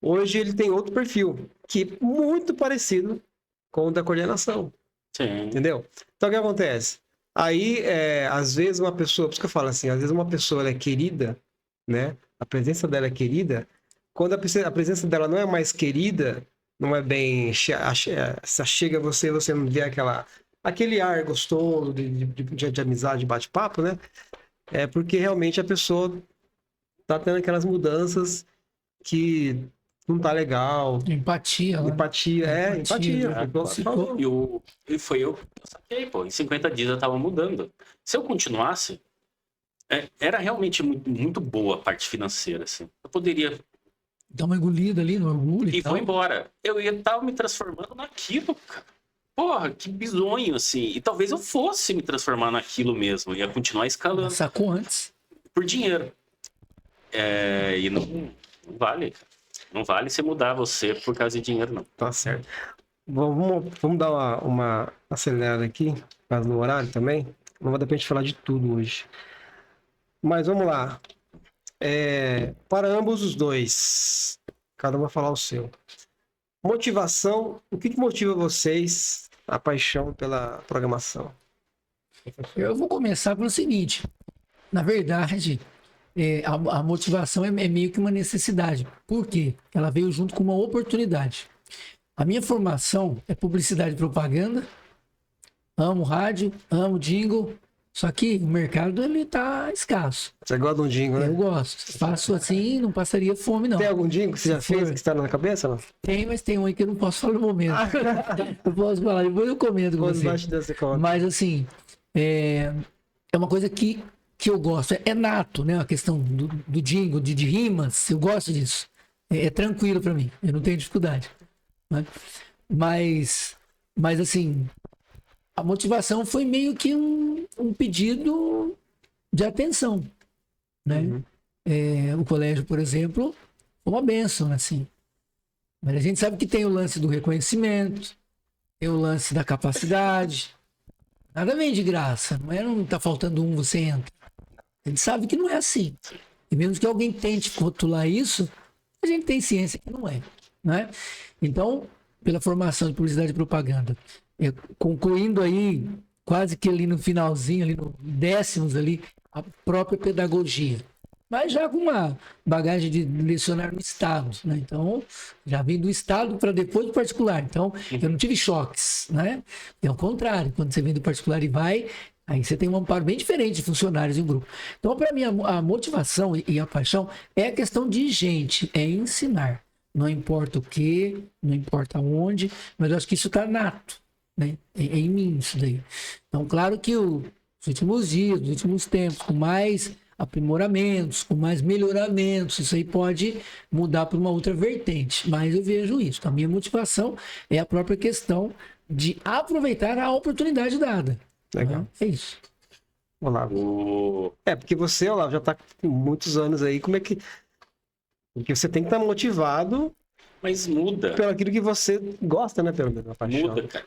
hoje ele tem outro perfil, que é muito parecido com o da coordenação. Sim. Entendeu? Então, o que acontece? Aí, às vezes, uma pessoa... Por isso que eu falo assim, às vezes uma pessoa ela é querida, né? A presença dela é querida. Quando a presença dela não é mais querida, não é bem... Se chega a você não vê aquela aquele ar gostoso de amizade, de bate-papo, né? É porque realmente a pessoa tá tendo aquelas mudanças que não tá legal. Empatia, né? Empatia, empatia. né? Ficou lá, falou. E foi eu saquei, pô. Em 50 dias eu tava mudando. Se eu continuasse, era realmente muito, muito boa a parte financeira, assim. Eu poderia Dá uma engolida ali no orgulho e e tal. vou embora. Eu ia estar me transformando naquilo, cara. Porra, que bizonho, assim. E talvez eu fosse me transformar naquilo mesmo. Ia continuar escalando Sacou antes. por dinheiro. E não vale, cara. Não vale você mudar você por causa de dinheiro, não. Tá certo. Vamos dar uma acelerada aqui, por causa do horário também. Não vai dar pra gente falar de tudo hoje. Mas vamos lá. Para ambos os dois, cada um vai falar o seu. Motivação, o que motiva vocês a paixão pela programação? Eu vou começar pelo seguinte. Na verdade, a motivação é meio que uma necessidade. Por quê? Ela veio junto com uma oportunidade. A minha formação é publicidade e propaganda. Amo rádio, amo jingle. Só que o mercado ele tá escasso. Você gosta de um jingle, né? Eu gosto. Faço assim, não passaria fome, não. Tem algum jingle que você já Se fez for- que está na cabeça? Não? Tem, mas tem um aí que eu não posso falar no momento. Eu posso falar, depois eu comento com Quando você. bate dessa conta. Mas assim, é uma coisa que eu gosto. É nato, né? A questão do jingle, de rimas. Eu gosto disso. É tranquilo pra mim. Eu não tenho dificuldade. Né? Mas assim, a motivação foi meio que um pedido de atenção, né? Uhum. O colégio, por exemplo, foi uma bênção, assim. Mas a gente sabe que tem o lance do reconhecimento, tem o lance da capacidade. Nada vem de graça. Não tá faltando um, você entra. A gente sabe que não é assim. E mesmo que alguém tente rotular isso, a gente tem ciência que não é. Né? Então, pela formação de publicidade e propaganda, concluindo aí, quase que ali no finalzinho, ali no décimos ali, a própria pedagogia. Mas já com uma bagagem de lecionar no Estado, né? Então, já vim do Estado para depois do particular. Então, eu não tive choques, né? É o contrário, quando você vem do particular e vai, aí você tem um amparo bem diferente de funcionários em um grupo. Então, para mim, a motivação e a paixão é a questão de gente, é ensinar. Não importa o que, não importa onde, mas eu acho que isso está nato, né? É em mim isso daí. Então, claro que os últimos dias, os últimos tempos, com mais aprimoramentos, com mais melhoramentos, isso aí pode mudar para uma outra vertente, mas eu vejo isso. A minha motivação é a própria questão de aproveitar a oportunidade dada. Legal. Né? É isso. Olavo. Porque você, Olavo, já está com muitos anos aí. Como é que... Porque você tem que estar motivado Mas muda. pelo aquilo que você gosta, né? Pela paixão. Muda, cara.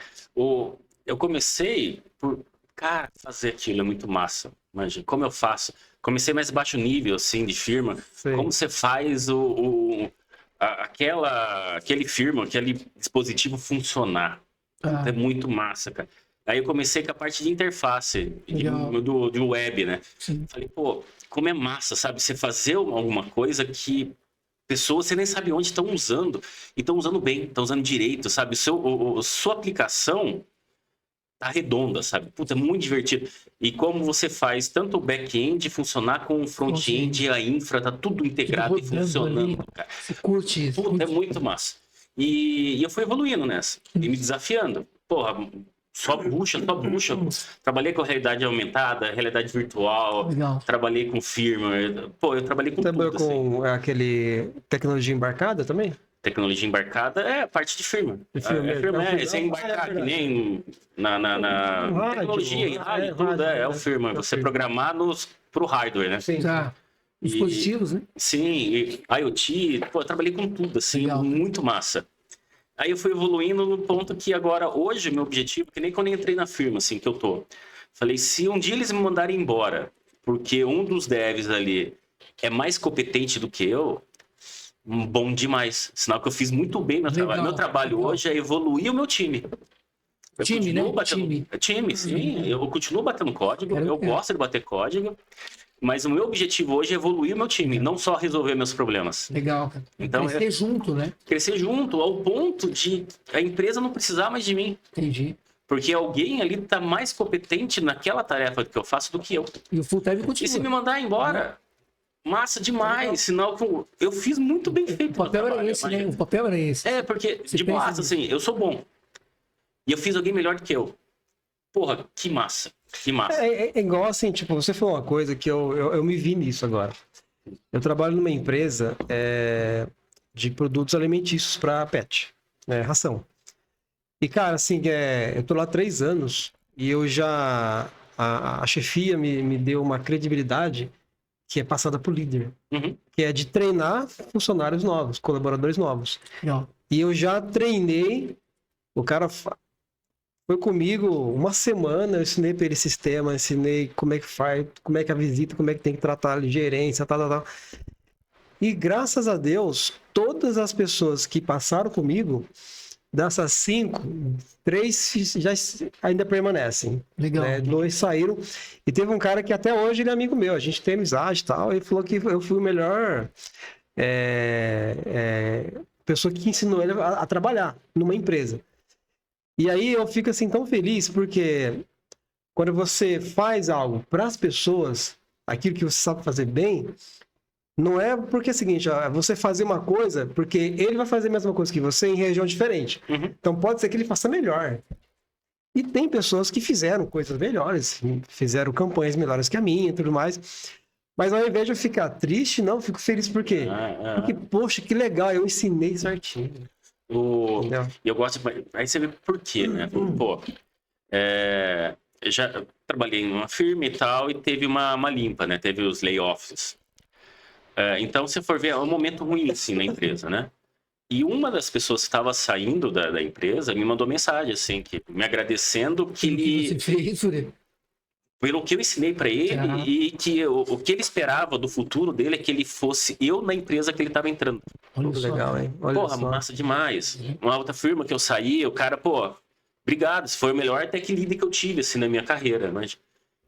Eu comecei por, cara, fazer aquilo é muito massa. Imagina, como eu faço? Comecei mais baixo nível, assim, de firma. Sei. Como você faz aquele firma, aquele dispositivo funcionar? Ah. É muito massa, cara. Aí eu comecei com a parte de interface, Legal. de web, né? Sim. Falei, pô, como é massa, sabe? Você fazer alguma coisa que pessoas você nem sabe onde estão usando. E estão usando bem, estão usando direito, sabe? Sua aplicação tá redonda, sabe? Puta, é muito divertido. E como você faz tanto o back-end funcionar com o front-end e a infra, tá tudo integrado e rodando funcionando, ali. cara. Você curte isso. Puta, é curte. muito massa. E eu fui evoluindo nessa, e me desafiando. Porra, só bucha. Trabalhei com realidade aumentada, realidade virtual, Legal. trabalhei com firmware. Pô, eu trabalhei com Trabalhou tudo, assim. com aquele tecnologia embarcada também? Tecnologia embarcada é a parte de firmware. De firmware. É você embarcar que nem na rádio, tecnologia, em rádio, tudo rádio, é o firmware. é o Você firmware. programar pro hardware, né? Sim. Já. Os E- dispositivos, né? Sim, e IoT, pô, eu trabalhei com tudo, assim, Legal. muito massa. Aí eu fui evoluindo no ponto que agora, hoje, meu objetivo, que nem quando eu entrei na firma, assim, que eu tô. Falei, se um dia eles me mandarem embora, porque um dos devs ali é mais competente do que eu, bom demais. Sinal que eu fiz muito bem meu Legal, trabalho. Meu trabalho legal. hoje é evoluir o meu time. Eu Time, continuo né? batendo... Time, sim. Eu continuo batendo código, Quero eu ver. gosto de bater código, mas o meu objetivo hoje é evoluir o meu time, não só resolver meus problemas. Legal, cara. Então, Crescer junto, né? Crescer junto ao ponto de a empresa não precisar mais de mim. Entendi. Porque alguém ali tá mais competente naquela tarefa que eu faço do que eu. E o full time E continua. se me mandar embora, massa demais. Sinal que eu fiz muito bem feito. O papel era esse, né? O papel era esse. É, porque, Você de pensa boa, nisso. assim, eu sou bom. E eu fiz alguém melhor do que eu. Porra, que massa. Que massa. É igual assim, tipo, você falou uma coisa que eu me vi nisso agora. Eu trabalho numa empresa de produtos alimentícios para pet, né, ração. E, cara, assim, eu tô lá há 3 anos e eu já... A chefia me deu uma credibilidade que é passada pro líder, Uhum. que é de treinar funcionários novos, colaboradores novos. Legal. E eu já treinei, o cara foi comigo uma semana, eu ensinei para ele sistema, ensinei como é que faz, como é que é a visita, como é que tem que tratar a gerência, tal, tal, tal. E graças a Deus, todas as pessoas que passaram comigo, dessas 5, 3 já ainda permanecem. Legal. Né? 2 saíram. E teve um cara que até hoje ele é amigo meu, a gente tem amizade e tal, ele falou que eu fui o melhor pessoa que ensinou ele a trabalhar numa empresa. E aí eu fico assim tão feliz porque quando você faz algo para as pessoas, aquilo que você sabe fazer bem, não é porque é o seguinte, ó, você fazer uma coisa porque ele vai fazer a mesma coisa que você em região diferente. Uhum. Então pode ser que ele faça melhor. E tem pessoas que fizeram coisas melhores, fizeram campanhas melhores que a minha e tudo mais. Mas ao invés de eu ficar triste, não, eu fico feliz por quê? Porque, poxa, que legal, eu ensinei certinho. Entendeu? E eu gosto. Aí você vê por quê, né? Pô, eu já trabalhei em uma firma e tal, e teve uma limpa, né? Teve os layoffs. Então, se for ver, é um momento ruim, assim, na empresa, né? E uma das pessoas que estava saindo da empresa me mandou mensagem, assim, me agradecendo que O que ele... você fez, Fure? Pelo que eu ensinei para ele e que o que ele esperava do futuro dele é que ele fosse eu na empresa que ele estava entrando. Olha só. Legal, hein? Olha Porra, só. massa demais. Uma outra firma que eu saí, o cara, pô, obrigado, você foi o melhor tech lead que eu tive, assim, na minha carreira, mas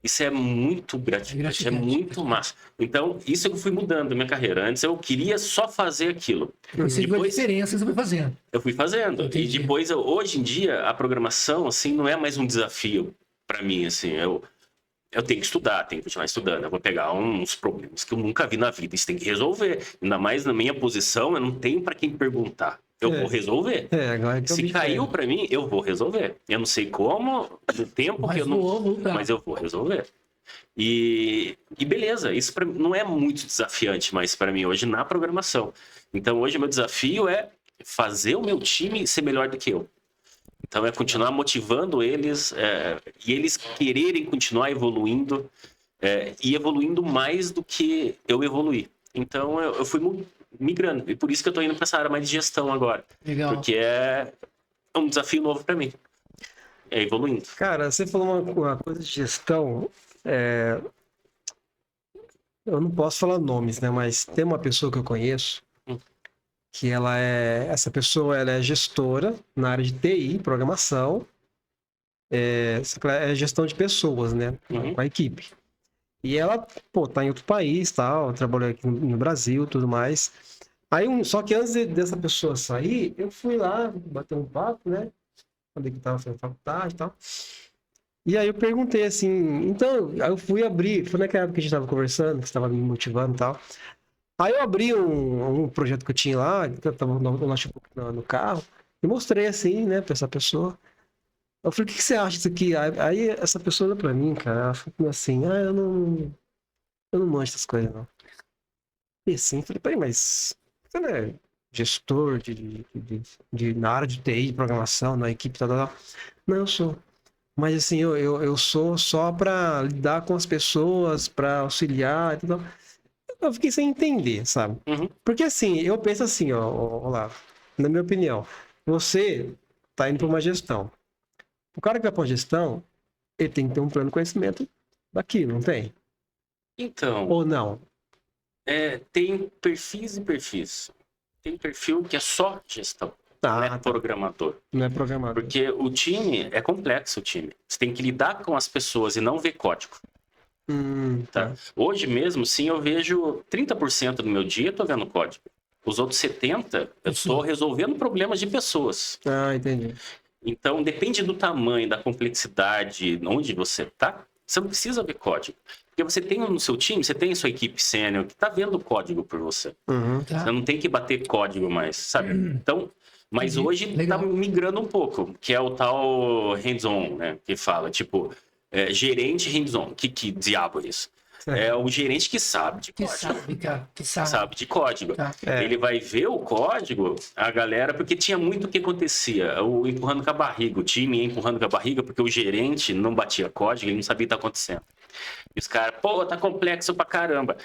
isso é muito gratificante, é muito massa. Então, isso eu fui mudando na minha carreira. Antes eu queria só fazer aquilo. Você viu a diferença, você foi fazendo. Eu fui fazendo. Entendi. E depois, hoje em dia, a programação, assim, não é mais um desafio para mim, assim, eu tenho que estudar, tenho que continuar estudando. Eu vou pegar uns problemas que eu nunca vi na vida. Isso tem que resolver. Ainda mais na minha posição, eu não tenho para quem perguntar. Eu vou resolver. Agora que eu Se vi caiu para mim, eu vou resolver. Eu não sei como, no tempo que eu não. Mas eu vou resolver. E beleza, isso pra mim não é muito desafiante mais para mim hoje na programação. Então hoje meu desafio é fazer o meu time ser melhor do que eu. Então é continuar motivando eles e eles quererem continuar evoluindo e evoluindo mais do que eu evoluí. Então eu fui migrando e por isso que eu estou indo para essa área mais de gestão agora. Legal. Porque é um desafio novo para mim. É evoluindo. Cara, você falou uma coisa de gestão. Eu não posso falar nomes, né? Mas tem uma pessoa que eu conheço que essa pessoa ela é gestora na área de TI, programação, é gestão de pessoas, né? Com a equipe. E ela, pô, tá em outro país, tal, trabalhou aqui no Brasil, tudo mais. Aí, só que antes dessa pessoa sair, eu fui lá bater um papo, né? Falei que tava fazendo faculdade e tal. E aí eu perguntei assim, então, aí eu fui abrir, foi naquela época que a gente tava conversando, que você tava me motivando e tal. Aí eu abri um projeto que eu tinha lá, que eu tava no carro, e mostrei assim, né, pra essa pessoa. Eu falei, o que você acha disso aqui? Aí essa pessoa olhou pra mim, cara, ela falou assim, eu não manjo essas coisas, não. E assim, falei, peraí, mas você não é gestor na área de TI, de programação, na equipe, tal, tal, tal. Não, eu sou. Mas assim, eu sou só pra lidar com as pessoas, pra auxiliar e tal. Eu fiquei sem entender, sabe? Porque assim, eu penso assim, ó lá, na minha opinião, você tá indo pra uma gestão. O cara que vai pra uma gestão, ele tem que ter um plano de conhecimento daquilo, não tem? Então, Ou não? tem perfis e perfis. Tem perfil que é só gestão, não é programador. Não é programador. Porque o time é complexo, o time. Você tem que lidar com as pessoas e não ver código. Tá? Hoje mesmo, sim, eu vejo 30% do meu dia eu tô vendo código. Os outros 70% eu estou resolvendo problemas de pessoas. Entendi. Então, depende do tamanho, da complexidade, onde você tá, você não precisa ver código. Porque você tem no seu time, você tem a sua equipe sênior que está vendo o código por você. Uhum. Tá. Você não tem que bater código mais, sabe? Então, mas Entendi. hoje Legal. tá migrando um pouco, que é o tal hands-on, né? Que fala, tipo, gerente hands-on. Que diabo é isso? É o gerente que sabe de Que código. sabe, cara. Que sabe. Sabe de código. Tá. Ele vai ver o código, a galera, porque tinha muito o que acontecia, o empurrando com a barriga, o time ia empurrando com a barriga, porque o gerente não batia código, ele não sabia o que tá acontecendo. E os caras, pô, tá complexo pra caramba.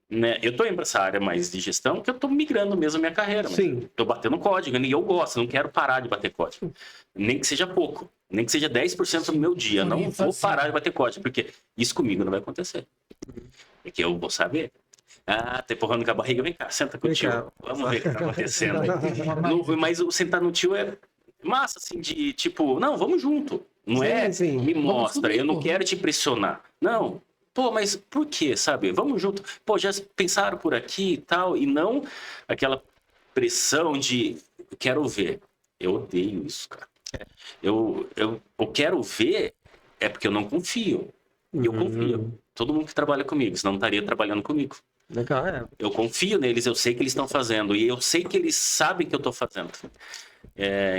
Né? Eu tô indo pra essa área mais de gestão, porque eu tô migrando mesmo a minha carreira. Mas Sim. tô batendo código, e eu gosto, não quero parar de bater código. Nem que seja pouco, nem que seja 10% do meu dia, não vou parar de bater código, porque isso comigo não vai acontecer. Porque eu vou saber. Ah, tá empurrando com a barriga, vem cá, senta com o tio. Vamos ver o que tá acontecendo aí. Mas o sentar no tio é massa, assim, de tipo, não, vamos junto. Não é Sim. me Vamos mostra, eu não junto. quero te pressionar. Não, pô, mas por quê, sabe? Vamos junto. Pô, já pensaram por aqui e tal, e não aquela pressão de quero ver. Eu odeio isso, cara. Eu quero ver é porque eu não confio. E eu confio. Todo mundo que trabalha comigo, senão não estaria trabalhando comigo. Legal, Eu confio neles, eu sei que eles estão fazendo. E eu sei que eles sabem que eu estou fazendo.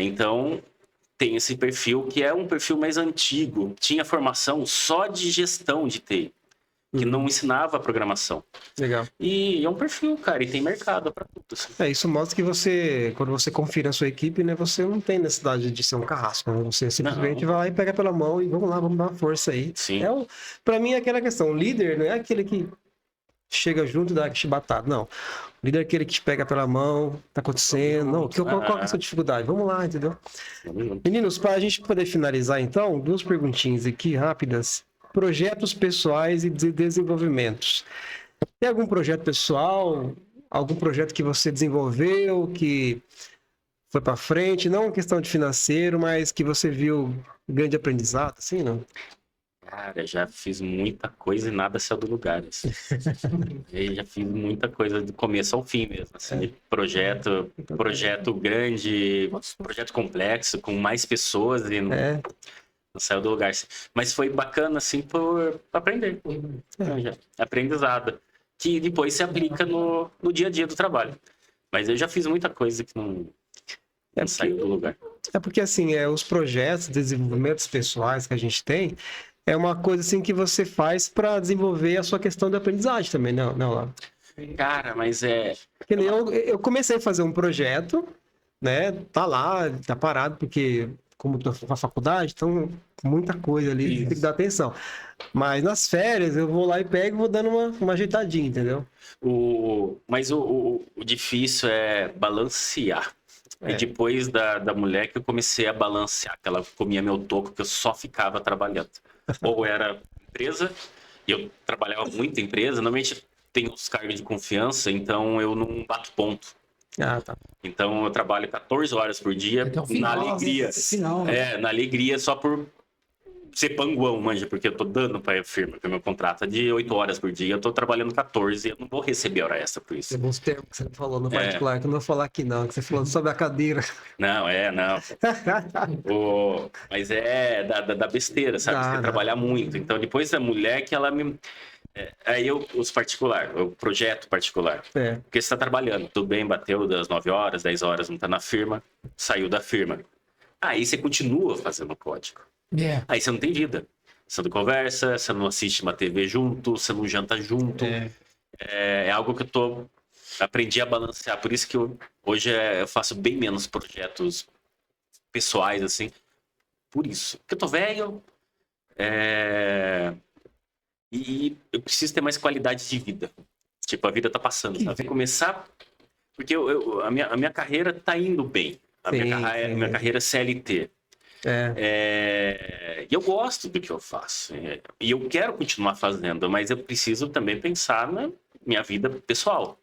Então, tem esse perfil que é um perfil mais antigo. Tinha formação só de gestão de TI, que não ensinava programação. Legal. E é um perfil, cara, e tem mercado para tudo. Assim. Isso mostra que você, quando você confia na sua equipe, né, você não tem necessidade de ser um carrasco, né? Você simplesmente vai lá e pega pela mão e vamos lá, vamos dar uma força aí. Sim. Pra mim é aquela questão, o líder não é aquele que chega junto e dá chibatada, não. O líder é aquele que te pega pela mão, tá acontecendo, não, qual que é a sua dificuldade? Vamos lá, entendeu? Meninos, para a gente poder finalizar então, duas perguntinhas aqui rápidas. Projetos pessoais e de desenvolvimentos. Tem algum projeto pessoal, algum projeto que você desenvolveu, que foi para frente, não questão de financeiro, mas que você viu grande aprendizado, assim, não? Cara, já fiz muita coisa e nada saiu do lugar. Assim. Eu já fiz muita coisa do começo ao fim mesmo. Assim, projeto grande, projeto complexo, com mais pessoas e não saiu do lugar. Mas foi bacana, assim, por aprender. Aprendizado. Que depois se aplica no dia a dia do trabalho. Mas eu já fiz muita coisa que não saiu do lugar. É porque, assim, os projetos, desenvolvimentos pessoais que a gente tem, é uma coisa, assim, que você faz para desenvolver a sua questão de aprendizagem também, não lá. Cara, mas Que nem eu comecei a fazer um projeto, né? Tá lá, tá parado, porque como tô na faculdade, então muita coisa ali, tem que dar atenção. Mas nas férias eu vou lá e pego e vou dando uma ajeitadinha, entendeu? Mas o difícil é balancear. E depois da mulher que eu comecei a balancear, que ela comia meu toco, que eu só ficava trabalhando. Ou era empresa, e eu trabalhava muito em empresa, normalmente tenho os cargos de confiança, então eu não bato ponto. Ah, tá. Então eu trabalho 14 horas por dia na alegria. Na alegria só por ser panguão, manja, porque eu tô dando pra firma, porque meu contrato é de 8 horas por dia, eu tô trabalhando 14, eu não vou receber hora extra por isso. Tem bons termos que você falou no particular, que eu não vou falar aqui não, que você falou sobre a cadeira. Não. Mas é da besteira, sabe? Você quer trabalhar muito. Então, depois da mulher que ela me... Aí o projeto particular. Porque você tá trabalhando, tudo bem, bateu das 9 horas, 10 horas, não tá na firma, saiu da firma. Aí você continua fazendo código. Aí você não tem vida. Você não conversa, você não assiste uma TV junto, você não janta junto. É algo que eu aprendi a balancear. Por isso que hoje eu faço bem menos projetos pessoais, assim. Por isso. Porque eu tô velho. E eu preciso ter mais qualidade de vida. Tipo, a vida tá passando, sabe? Começar... Porque a minha carreira tá indo bem. Minha carreira é CLT. E eu gosto do que eu faço. E eu quero continuar fazendo, mas eu preciso também pensar na minha vida pessoal.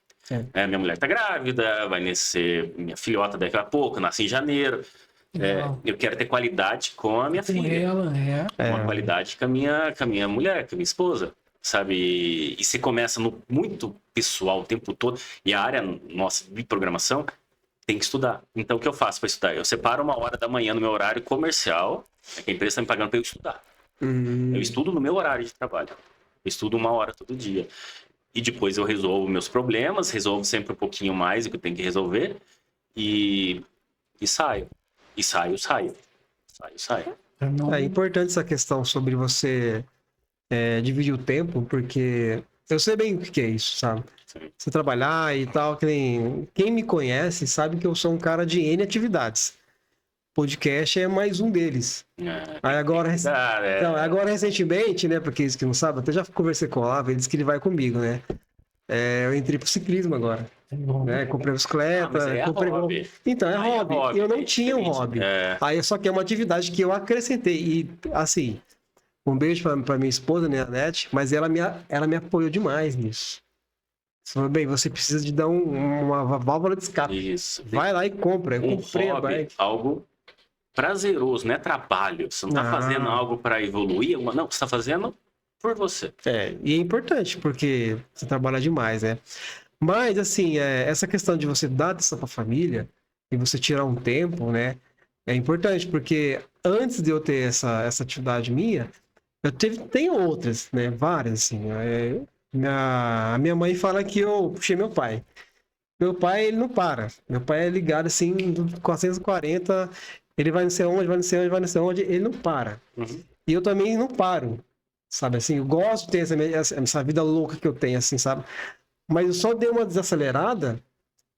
Minha mulher tá grávida, vai nascer minha filhota daqui a pouco, nasce em janeiro. Eu quero ter qualidade com a minha filha. Uma qualidade com a minha mulher, com a minha esposa. Sabe? E se começa no muito pessoal o tempo todo. E a área nossa de programação tem que estudar. Então, o que eu faço para estudar? Eu separo 1 hora da manhã no meu horário comercial, que a empresa está me pagando para eu estudar. Eu estudo no meu horário de trabalho. Eu estudo 1 hora todo dia. E depois eu resolvo meus problemas, resolvo sempre um pouquinho mais o que eu tenho que resolver e saio. E saio. Pra não- É importante essa questão sobre você dividir o tempo, porque eu sei bem o que é isso, sabe? Sim. Você trabalhar e tal, quem me conhece sabe que eu sou um cara de N atividades. Podcast é mais um deles. Aí agora, então, agora recentemente, né, porque isso que não sabe, até já conversei com o Olavo, ele disse que ele vai comigo, né? Eu entrei pro ciclismo agora, É bom. né? Comprei mas bicicleta, aí é comprei hobby. Então, é Aí é hobby. hobby, Eu não é tinha um diferente. hobby. É. Aí só que é uma atividade que eu acrescentei. E, assim, um beijo pra minha esposa, né, a Nete, mas ela me apoiou demais nisso. Você falou, bem, você precisa de dar uma válvula de escape. Isso. Vai lá e compra. Eu Um comprei a hobby, bike. algo prazeroso, não é trabalho. Você não tá fazendo algo para evoluir, não, você tá fazendo por você. E é importante, porque você trabalha demais, né? Mas, assim, essa questão de você dar atenção pra família e você tirar um tempo, né? É importante, porque antes de eu ter essa atividade minha, tenho outras, né? Várias, assim. A minha mãe fala que eu puxei meu pai. Meu pai, ele não para. Meu pai é ligado, assim, do 440, ele vai não sei onde, vai não sei onde, vai não sei onde, ele não para. Uhum. E eu também não paro, sabe? Assim, eu gosto de ter essa vida louca que eu tenho, assim, sabe? Mas eu só dei uma desacelerada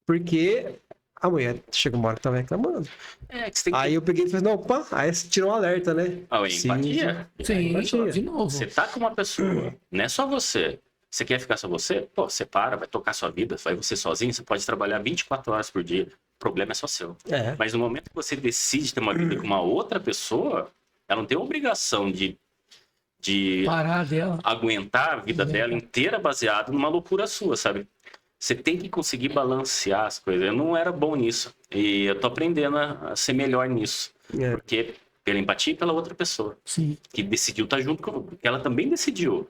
porque a mulher chega uma hora que tava reclamando. É que você tem que Aí eu peguei e falei, não, opa, aí você tirou um alerta, né? empatia. Sim, empatia. de novo. Você tá com uma pessoa, não é só você. Você quer ficar só você? Pô, você para, vai tocar sua vida, vai você sozinho, você pode trabalhar 24 horas por dia. O problema é só seu. É. Mas no momento que você decide ter uma vida com uma outra pessoa, ela não tem a obrigação de Parar dela. aguentar a vida dela inteira baseada numa loucura sua, sabe? Você tem que conseguir balancear as coisas. Eu não era bom nisso. E eu tô aprendendo a ser melhor nisso. É. Porque pela empatia e pela outra pessoa. Sim. Que decidiu estar junto com... Porque ela também decidiu.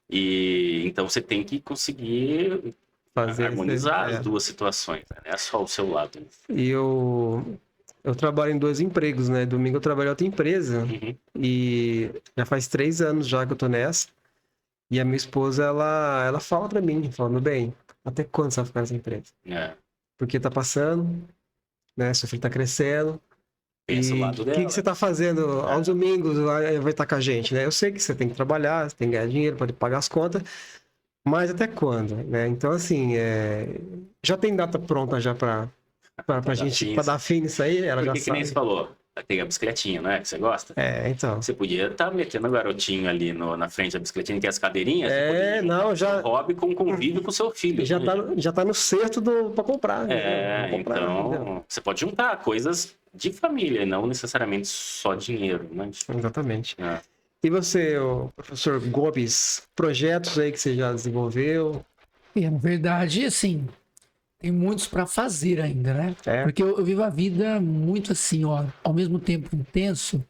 E então você tem que conseguir harmonizar as duas situações. Né? Não é só o seu lado. E eu trabalho em 2 empregos, né? Domingo eu trabalho em outra empresa. Uhum. E já faz 3 anos já que eu tô nessa. E a minha esposa, ela fala pra mim, falando, bem, até quando você vai ficar nessa empresa? É. Porque tá passando, né? Seu filho tá crescendo. Pensa o E lado o dela. que você tá fazendo aos domingos? Vai estar com a gente, né? Eu sei que você tem que trabalhar, você tem que ganhar dinheiro para pagar as contas, mas até quando, né? Então, assim, já tem data pronta já pra gente, pra dar fim nisso aí? Ela Porque já que nem sabe. você falou, tem a bicicletinha, não é? Que você gosta? Então. Você podia estar metendo o garotinho ali na frente da bicicletinha, que é as cadeirinhas. Você podia juntar não, o seu já. hobby com convívio com seu filho. Já tá no certo pra comprar. É, Vou comprar, então entendeu? você pode juntar coisas de família, e não necessariamente só dinheiro, né? Exatamente. É. E você, ô professor Gomes, projetos aí que você já desenvolveu? E, na verdade, assim, tem muitos para fazer ainda, né? É. Porque eu vivo a vida muito assim, ó, ao mesmo tempo intenso,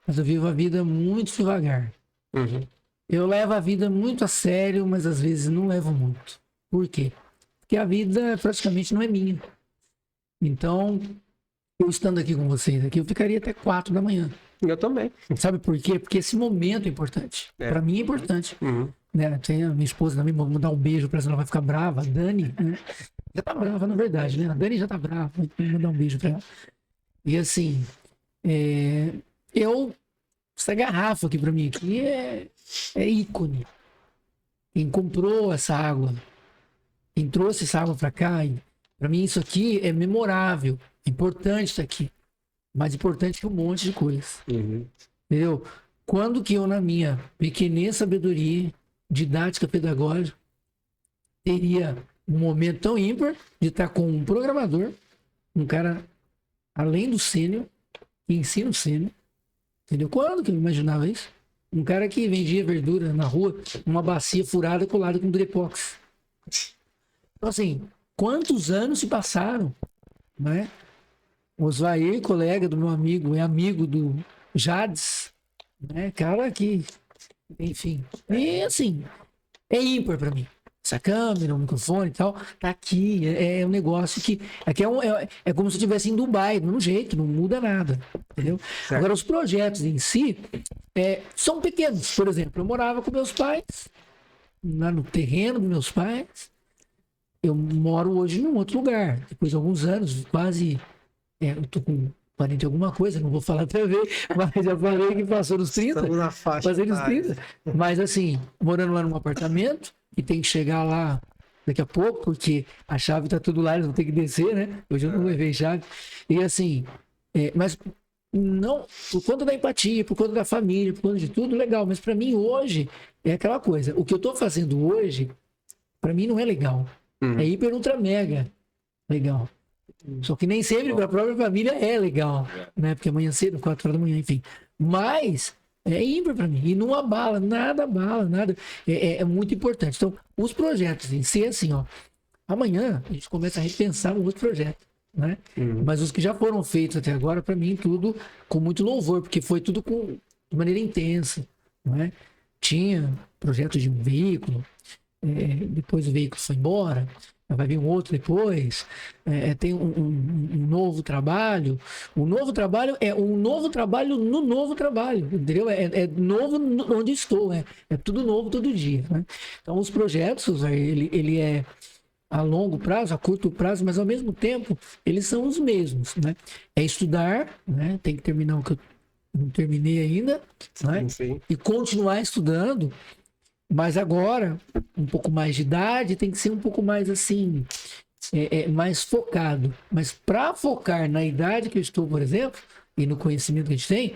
mas eu vivo a vida muito devagar. Uhum. Eu levo a vida muito a sério, mas às vezes não levo muito. Por quê? Porque a vida praticamente não é minha. Então, eu estando aqui com vocês aqui, eu ficaria até 4 da manhã. Eu também. Sabe por quê? Porque esse momento é importante. Para mim é importante. Uhum. Né? Tem a minha esposa também, vou dar um beijo para ela, ela vai ficar brava. A Dani, né? Já tá brava, na verdade, né? A Dani já tá brava, vou mandar um beijo para ela. E assim, essa garrafa aqui para mim aqui é ícone. Quem comprou essa água, quem trouxe essa água para cá, para mim isso aqui é memorável, é importante isso aqui. Mais importante que um monte de coisas. Uhum. Entendeu? Quando que eu, na minha pequenez sabedoria, didática pedagógica, teria um momento tão ímpar de estar com um programador, um cara além do sênior, que ensina o sênior, entendeu? Quando que eu imaginava isso? Um cara que vendia verdura na rua, numa bacia furada colada com durepox. Então, assim, quantos anos se passaram, né? O Osvair, colega do meu amigo, é amigo do Jades, né? Cara que, enfim, e assim, é ímpar para mim. essa câmera, o microfone e tal, tá aqui. É um negócio que. Aqui é como se eu estivesse em Dubai, do mesmo jeito, não muda nada. Entendeu? Certo. Agora, os projetos em si são pequenos. Por exemplo, eu morava com meus pais, lá no terreno dos meus pais. Eu moro hoje num outro lugar. Depois de alguns anos, quase. Eu tô com 40 e alguma coisa, não vou falar também, mas já falei que passou dos 30. Estamos na faixa. Passei dos etária. 30. Mas assim, morando lá num apartamento, e tem que chegar lá daqui a pouco, porque a chave tá tudo lá, eles vão ter que descer, né? Hoje eu não levei chave. E assim, mas não, por conta da empatia, por conta da família, por conta de tudo, legal. Mas para mim hoje é aquela coisa. O que eu tô fazendo hoje, para mim não é legal. É hiper ultra mega legal. Só que nem sempre para a própria família é legal, né? Porque amanhã cedo, 4 horas da manhã, enfim. Mas é ímpar para mim. E não abala, nada abala, nada. É muito importante. Então, os projetos em si, assim, ó. Amanhã a gente começa a repensar um outro projeto, né? Mas os que já foram feitos até agora, para mim, tudo com muito louvor, porque foi tudo de maneira intensa, não é? Tinha projeto de um veículo, depois o veículo foi embora, vai vir um outro depois, tem um novo trabalho. O novo trabalho é um novo trabalho no novo trabalho, entendeu? É novo onde estou, é tudo novo todo dia, né? Então, os projetos, ele é a longo prazo, a curto prazo, mas ao mesmo tempo, eles são os mesmos, né? É estudar, né? Tem que terminar o que eu não terminei ainda, né? Sim. E continuar estudando. Mas agora, um pouco mais de idade, tem que ser um pouco mais assim, mais focado. Mas para focar na idade que eu estou, por exemplo, e no conhecimento que a gente tem,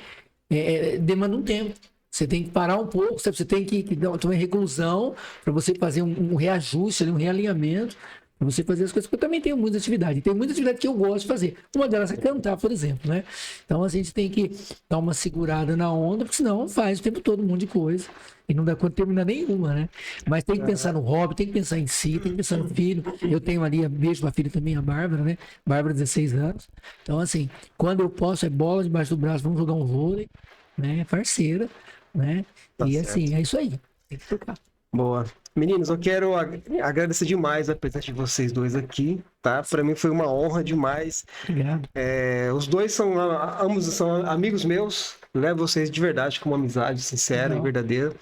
demanda um tempo. Você tem que parar um pouco, sabe? Você tem que dar uma reclusão para você fazer um reajuste, um realinhamento, para você fazer as coisas. Porque eu também tenho muita atividade. Tem muita atividade que eu gosto de fazer. Uma delas é cantar, por exemplo, né? Então a gente tem que dar uma segurada na onda, porque senão faz o tempo todo um monte de coisa. E não dá conta de terminar nenhuma, né? Mas tem que pensar no hobby, tem que pensar em si, tem que pensar no filho. Eu tenho ali, beijo pra filha também, a Bárbara, né? Bárbara, 16 anos. Então, assim, quando eu posso, é bola debaixo do braço, vamos jogar um vôlei, né? Parceira, né? Tá E certo. assim, é isso aí. Tem que tocar. Boa. Meninos, eu quero agradecer demais a presença de vocês dois aqui, tá? Para mim foi uma honra demais. Obrigado. Os dois ambos são amigos meus, levo vocês de verdade com uma amizade sincera Legal. e verdadeira.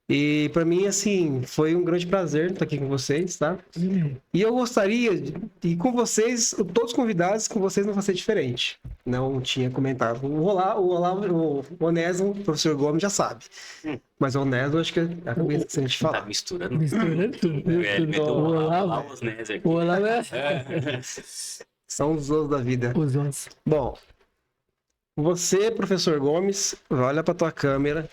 E para mim, assim, foi um grande prazer estar aqui com vocês, tá? E eu gostaria de ir com vocês, todos os convidados, com vocês não vai ser diferente. Não tinha comentado. O Onésimo, o professor Gomes já sabe. Mas o Onésimo, acho que é a cabeça que você gente Tá falar. misturando. Misturando tudo. Meteu O Olavo. Olavo, né, Zé? O Olavo São os outros da vida. os outros. Bom, você, professor Gomes, vai olhar para tua câmera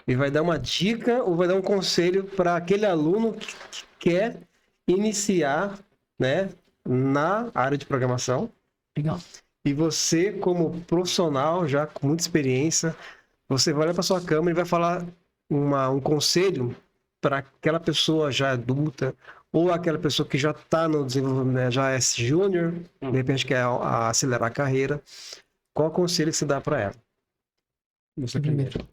e vai dar uma dica ou vai dar um conselho para aquele aluno que quer iniciar, né, na área de programação. Legal. E você, como profissional, já com muita experiência, você vai olhar para sua câmera e vai falar um conselho para aquela pessoa já adulta ou aquela pessoa que já está no desenvolvimento, né, já é júnior, de repente quer acelerar a carreira. Qual conselho que você dá para ela? Você primeiro.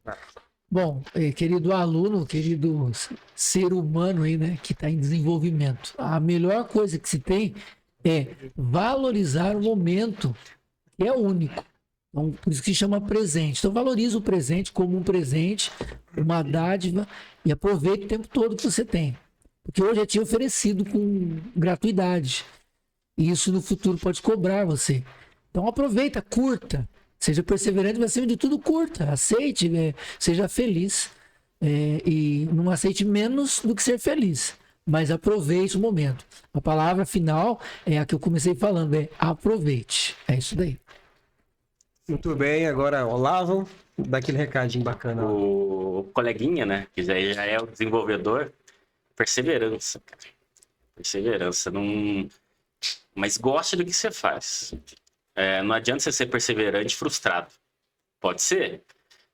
Bom, querido aluno, querido ser humano aí, né, que está em desenvolvimento, a melhor coisa que se tem é valorizar o momento, que é único. Então, por isso que se chama presente. Então, valorize o presente como um presente, uma dádiva, e aproveite o tempo todo que você tem. Porque hoje é te oferecido com gratuidade. E isso no futuro pode cobrar você. Então, aproveita, curta. Seja perseverante, mas acima de tudo, curta. Aceite, né? Seja feliz. E não aceite menos do que ser feliz. Mas aproveite o momento. A palavra final é a que eu comecei falando, é aproveite. É isso daí. Muito bem, agora Olavo, dá aquele recadinho bacana. O coleguinha, né, que já é o desenvolvedor, perseverança, cara. Perseverança. Não... Mas goste do que você faz. Não adianta você ser perseverante e frustrado. Pode ser,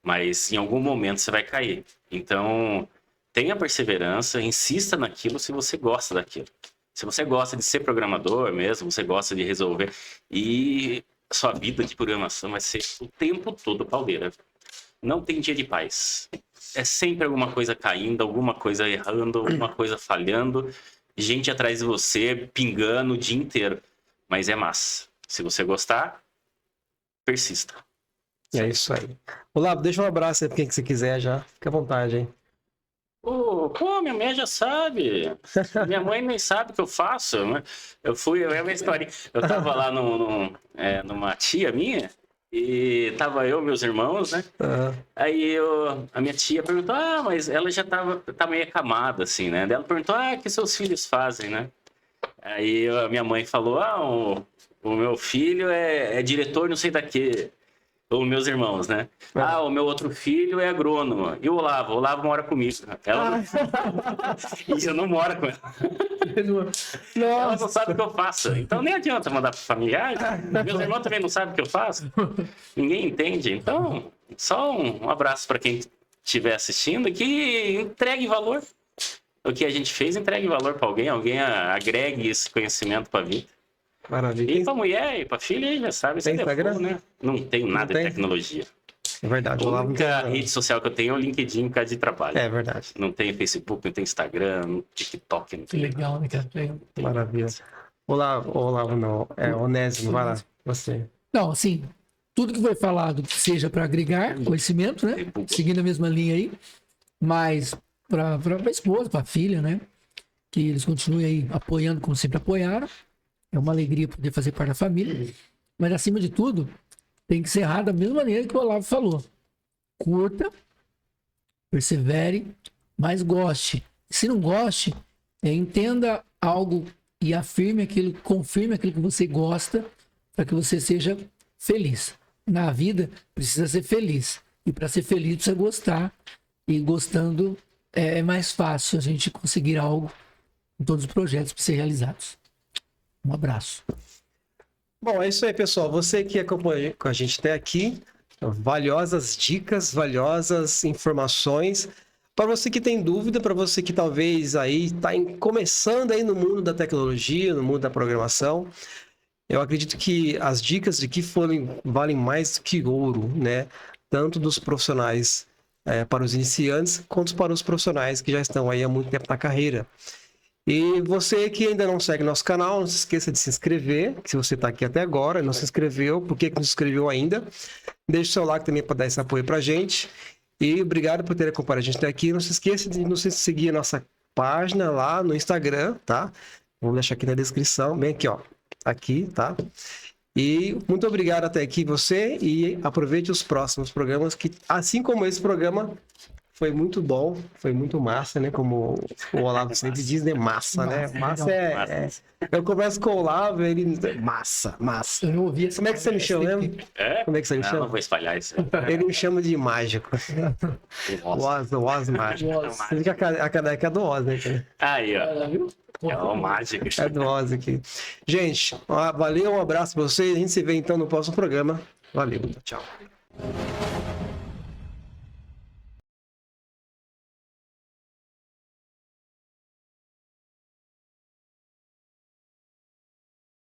mas em algum momento você vai cair. Então, tenha perseverança, insista naquilo se você gosta daquilo. Se você gosta de ser programador mesmo, você gosta de resolver, e sua vida de programação vai ser o tempo todo pauleira. não tem dia de paz. É sempre alguma coisa caindo, alguma coisa errando, alguma coisa falhando, gente atrás de você, pingando o dia inteiro. Mas é massa. Se você gostar, persista. É isso aí. Olavo, deixa um abraço aí pra quem que você quiser já. Fica à vontade, hein? Pô, minha mãe já sabe. Minha mãe nem sabe o que eu faço, né? É uma história. Eu tava lá numa tia minha, e tava eu e meus irmãos, né? Ah, Aí a minha tia perguntou, mas ela já tá meio acamada, assim, né? Daí ela perguntou, o que seus filhos fazem, né? Aí a minha mãe falou, o meu filho é diretor não sei da quê. Os meus irmãos, né? O meu outro filho é agrônomo. E o Olavo mora comigo. Ela não... E eu não moro com ela. Ela não sabe o que eu faço. Então nem adianta mandar para familiares. Meus irmãos também não sabem o que eu faço. Ninguém entende. Então, só um abraço para quem estiver assistindo, que entregue valor. O que a gente fez, entregue valor para alguém agregue esse conhecimento para a vida. maravilha. E pra mulher e pra filha, aí já sabe. Tem Instagram? Né? Não tenho nada de tecnologia. É verdade. A Olavo não única tem- rede social que eu tenho é o LinkedIn por causa de trabalho. É verdade. Não tenho Facebook, não tenho Instagram, não TikTok, não Que tenho. legal, né, cara? Legal. Maravilha. Olavo não. É Onésimo, vai lá. Você. Não, assim, tudo que foi falado que seja para agregar conhecimento, né? Seguindo a mesma linha aí, mas para a esposa, para a filha, né? Que eles continuem aí apoiando como sempre apoiaram. É uma alegria poder fazer parte da família. Mas acima de tudo, tem que encerrar da mesma maneira que o Olavo falou. Curta, persevere, mas goste. Se não goste, entenda algo e confirme aquilo que você gosta, para que você seja feliz. Na vida, precisa ser feliz. E para ser feliz, precisa gostar. E gostando, é mais fácil a gente conseguir algo em todos os projetos para ser realizados. Um abraço. Bom, é isso aí, pessoal. Você que acompanha com a gente até aqui, valiosas dicas, valiosas informações. Para você que tem dúvida, para você que talvez aí está começando aí no mundo da tecnologia, no mundo da programação, eu acredito que as dicas de que valem mais do que ouro, né? Tanto dos profissionais para os iniciantes, quanto para os profissionais que já estão aí há muito tempo na carreira. E você que ainda não segue nosso canal, não se esqueça de se inscrever. Se você está aqui até agora e não se inscreveu, por que não se inscreveu ainda? Deixe o seu like também para dar esse apoio para a gente. E obrigado por ter acompanhado a gente até aqui. Não se esqueça de nos seguir a nossa página lá no Instagram, tá? Vou deixar aqui na descrição, bem aqui, ó. Aqui, tá? E muito obrigado até aqui você e aproveite os próximos programas que, assim como esse programa, foi muito bom, foi muito massa, né? Como o Olavo sempre diz, né? Massa, né? Massa Eu converso com o Olavo, ele... Massa. Eu não ouvi essa Como é que você me chama mesmo? Como é que você me Não, chama? não vou espalhar isso. Ele me chama de mágico. Nossa. O Oz mágico. Você vê que a caneca é do Oz, né? Cara? Aí, ó. É uma mágica. É do Oz aqui. Gente, valeu, um abraço pra vocês. A gente se vê então no próximo programa. Valeu, tchau.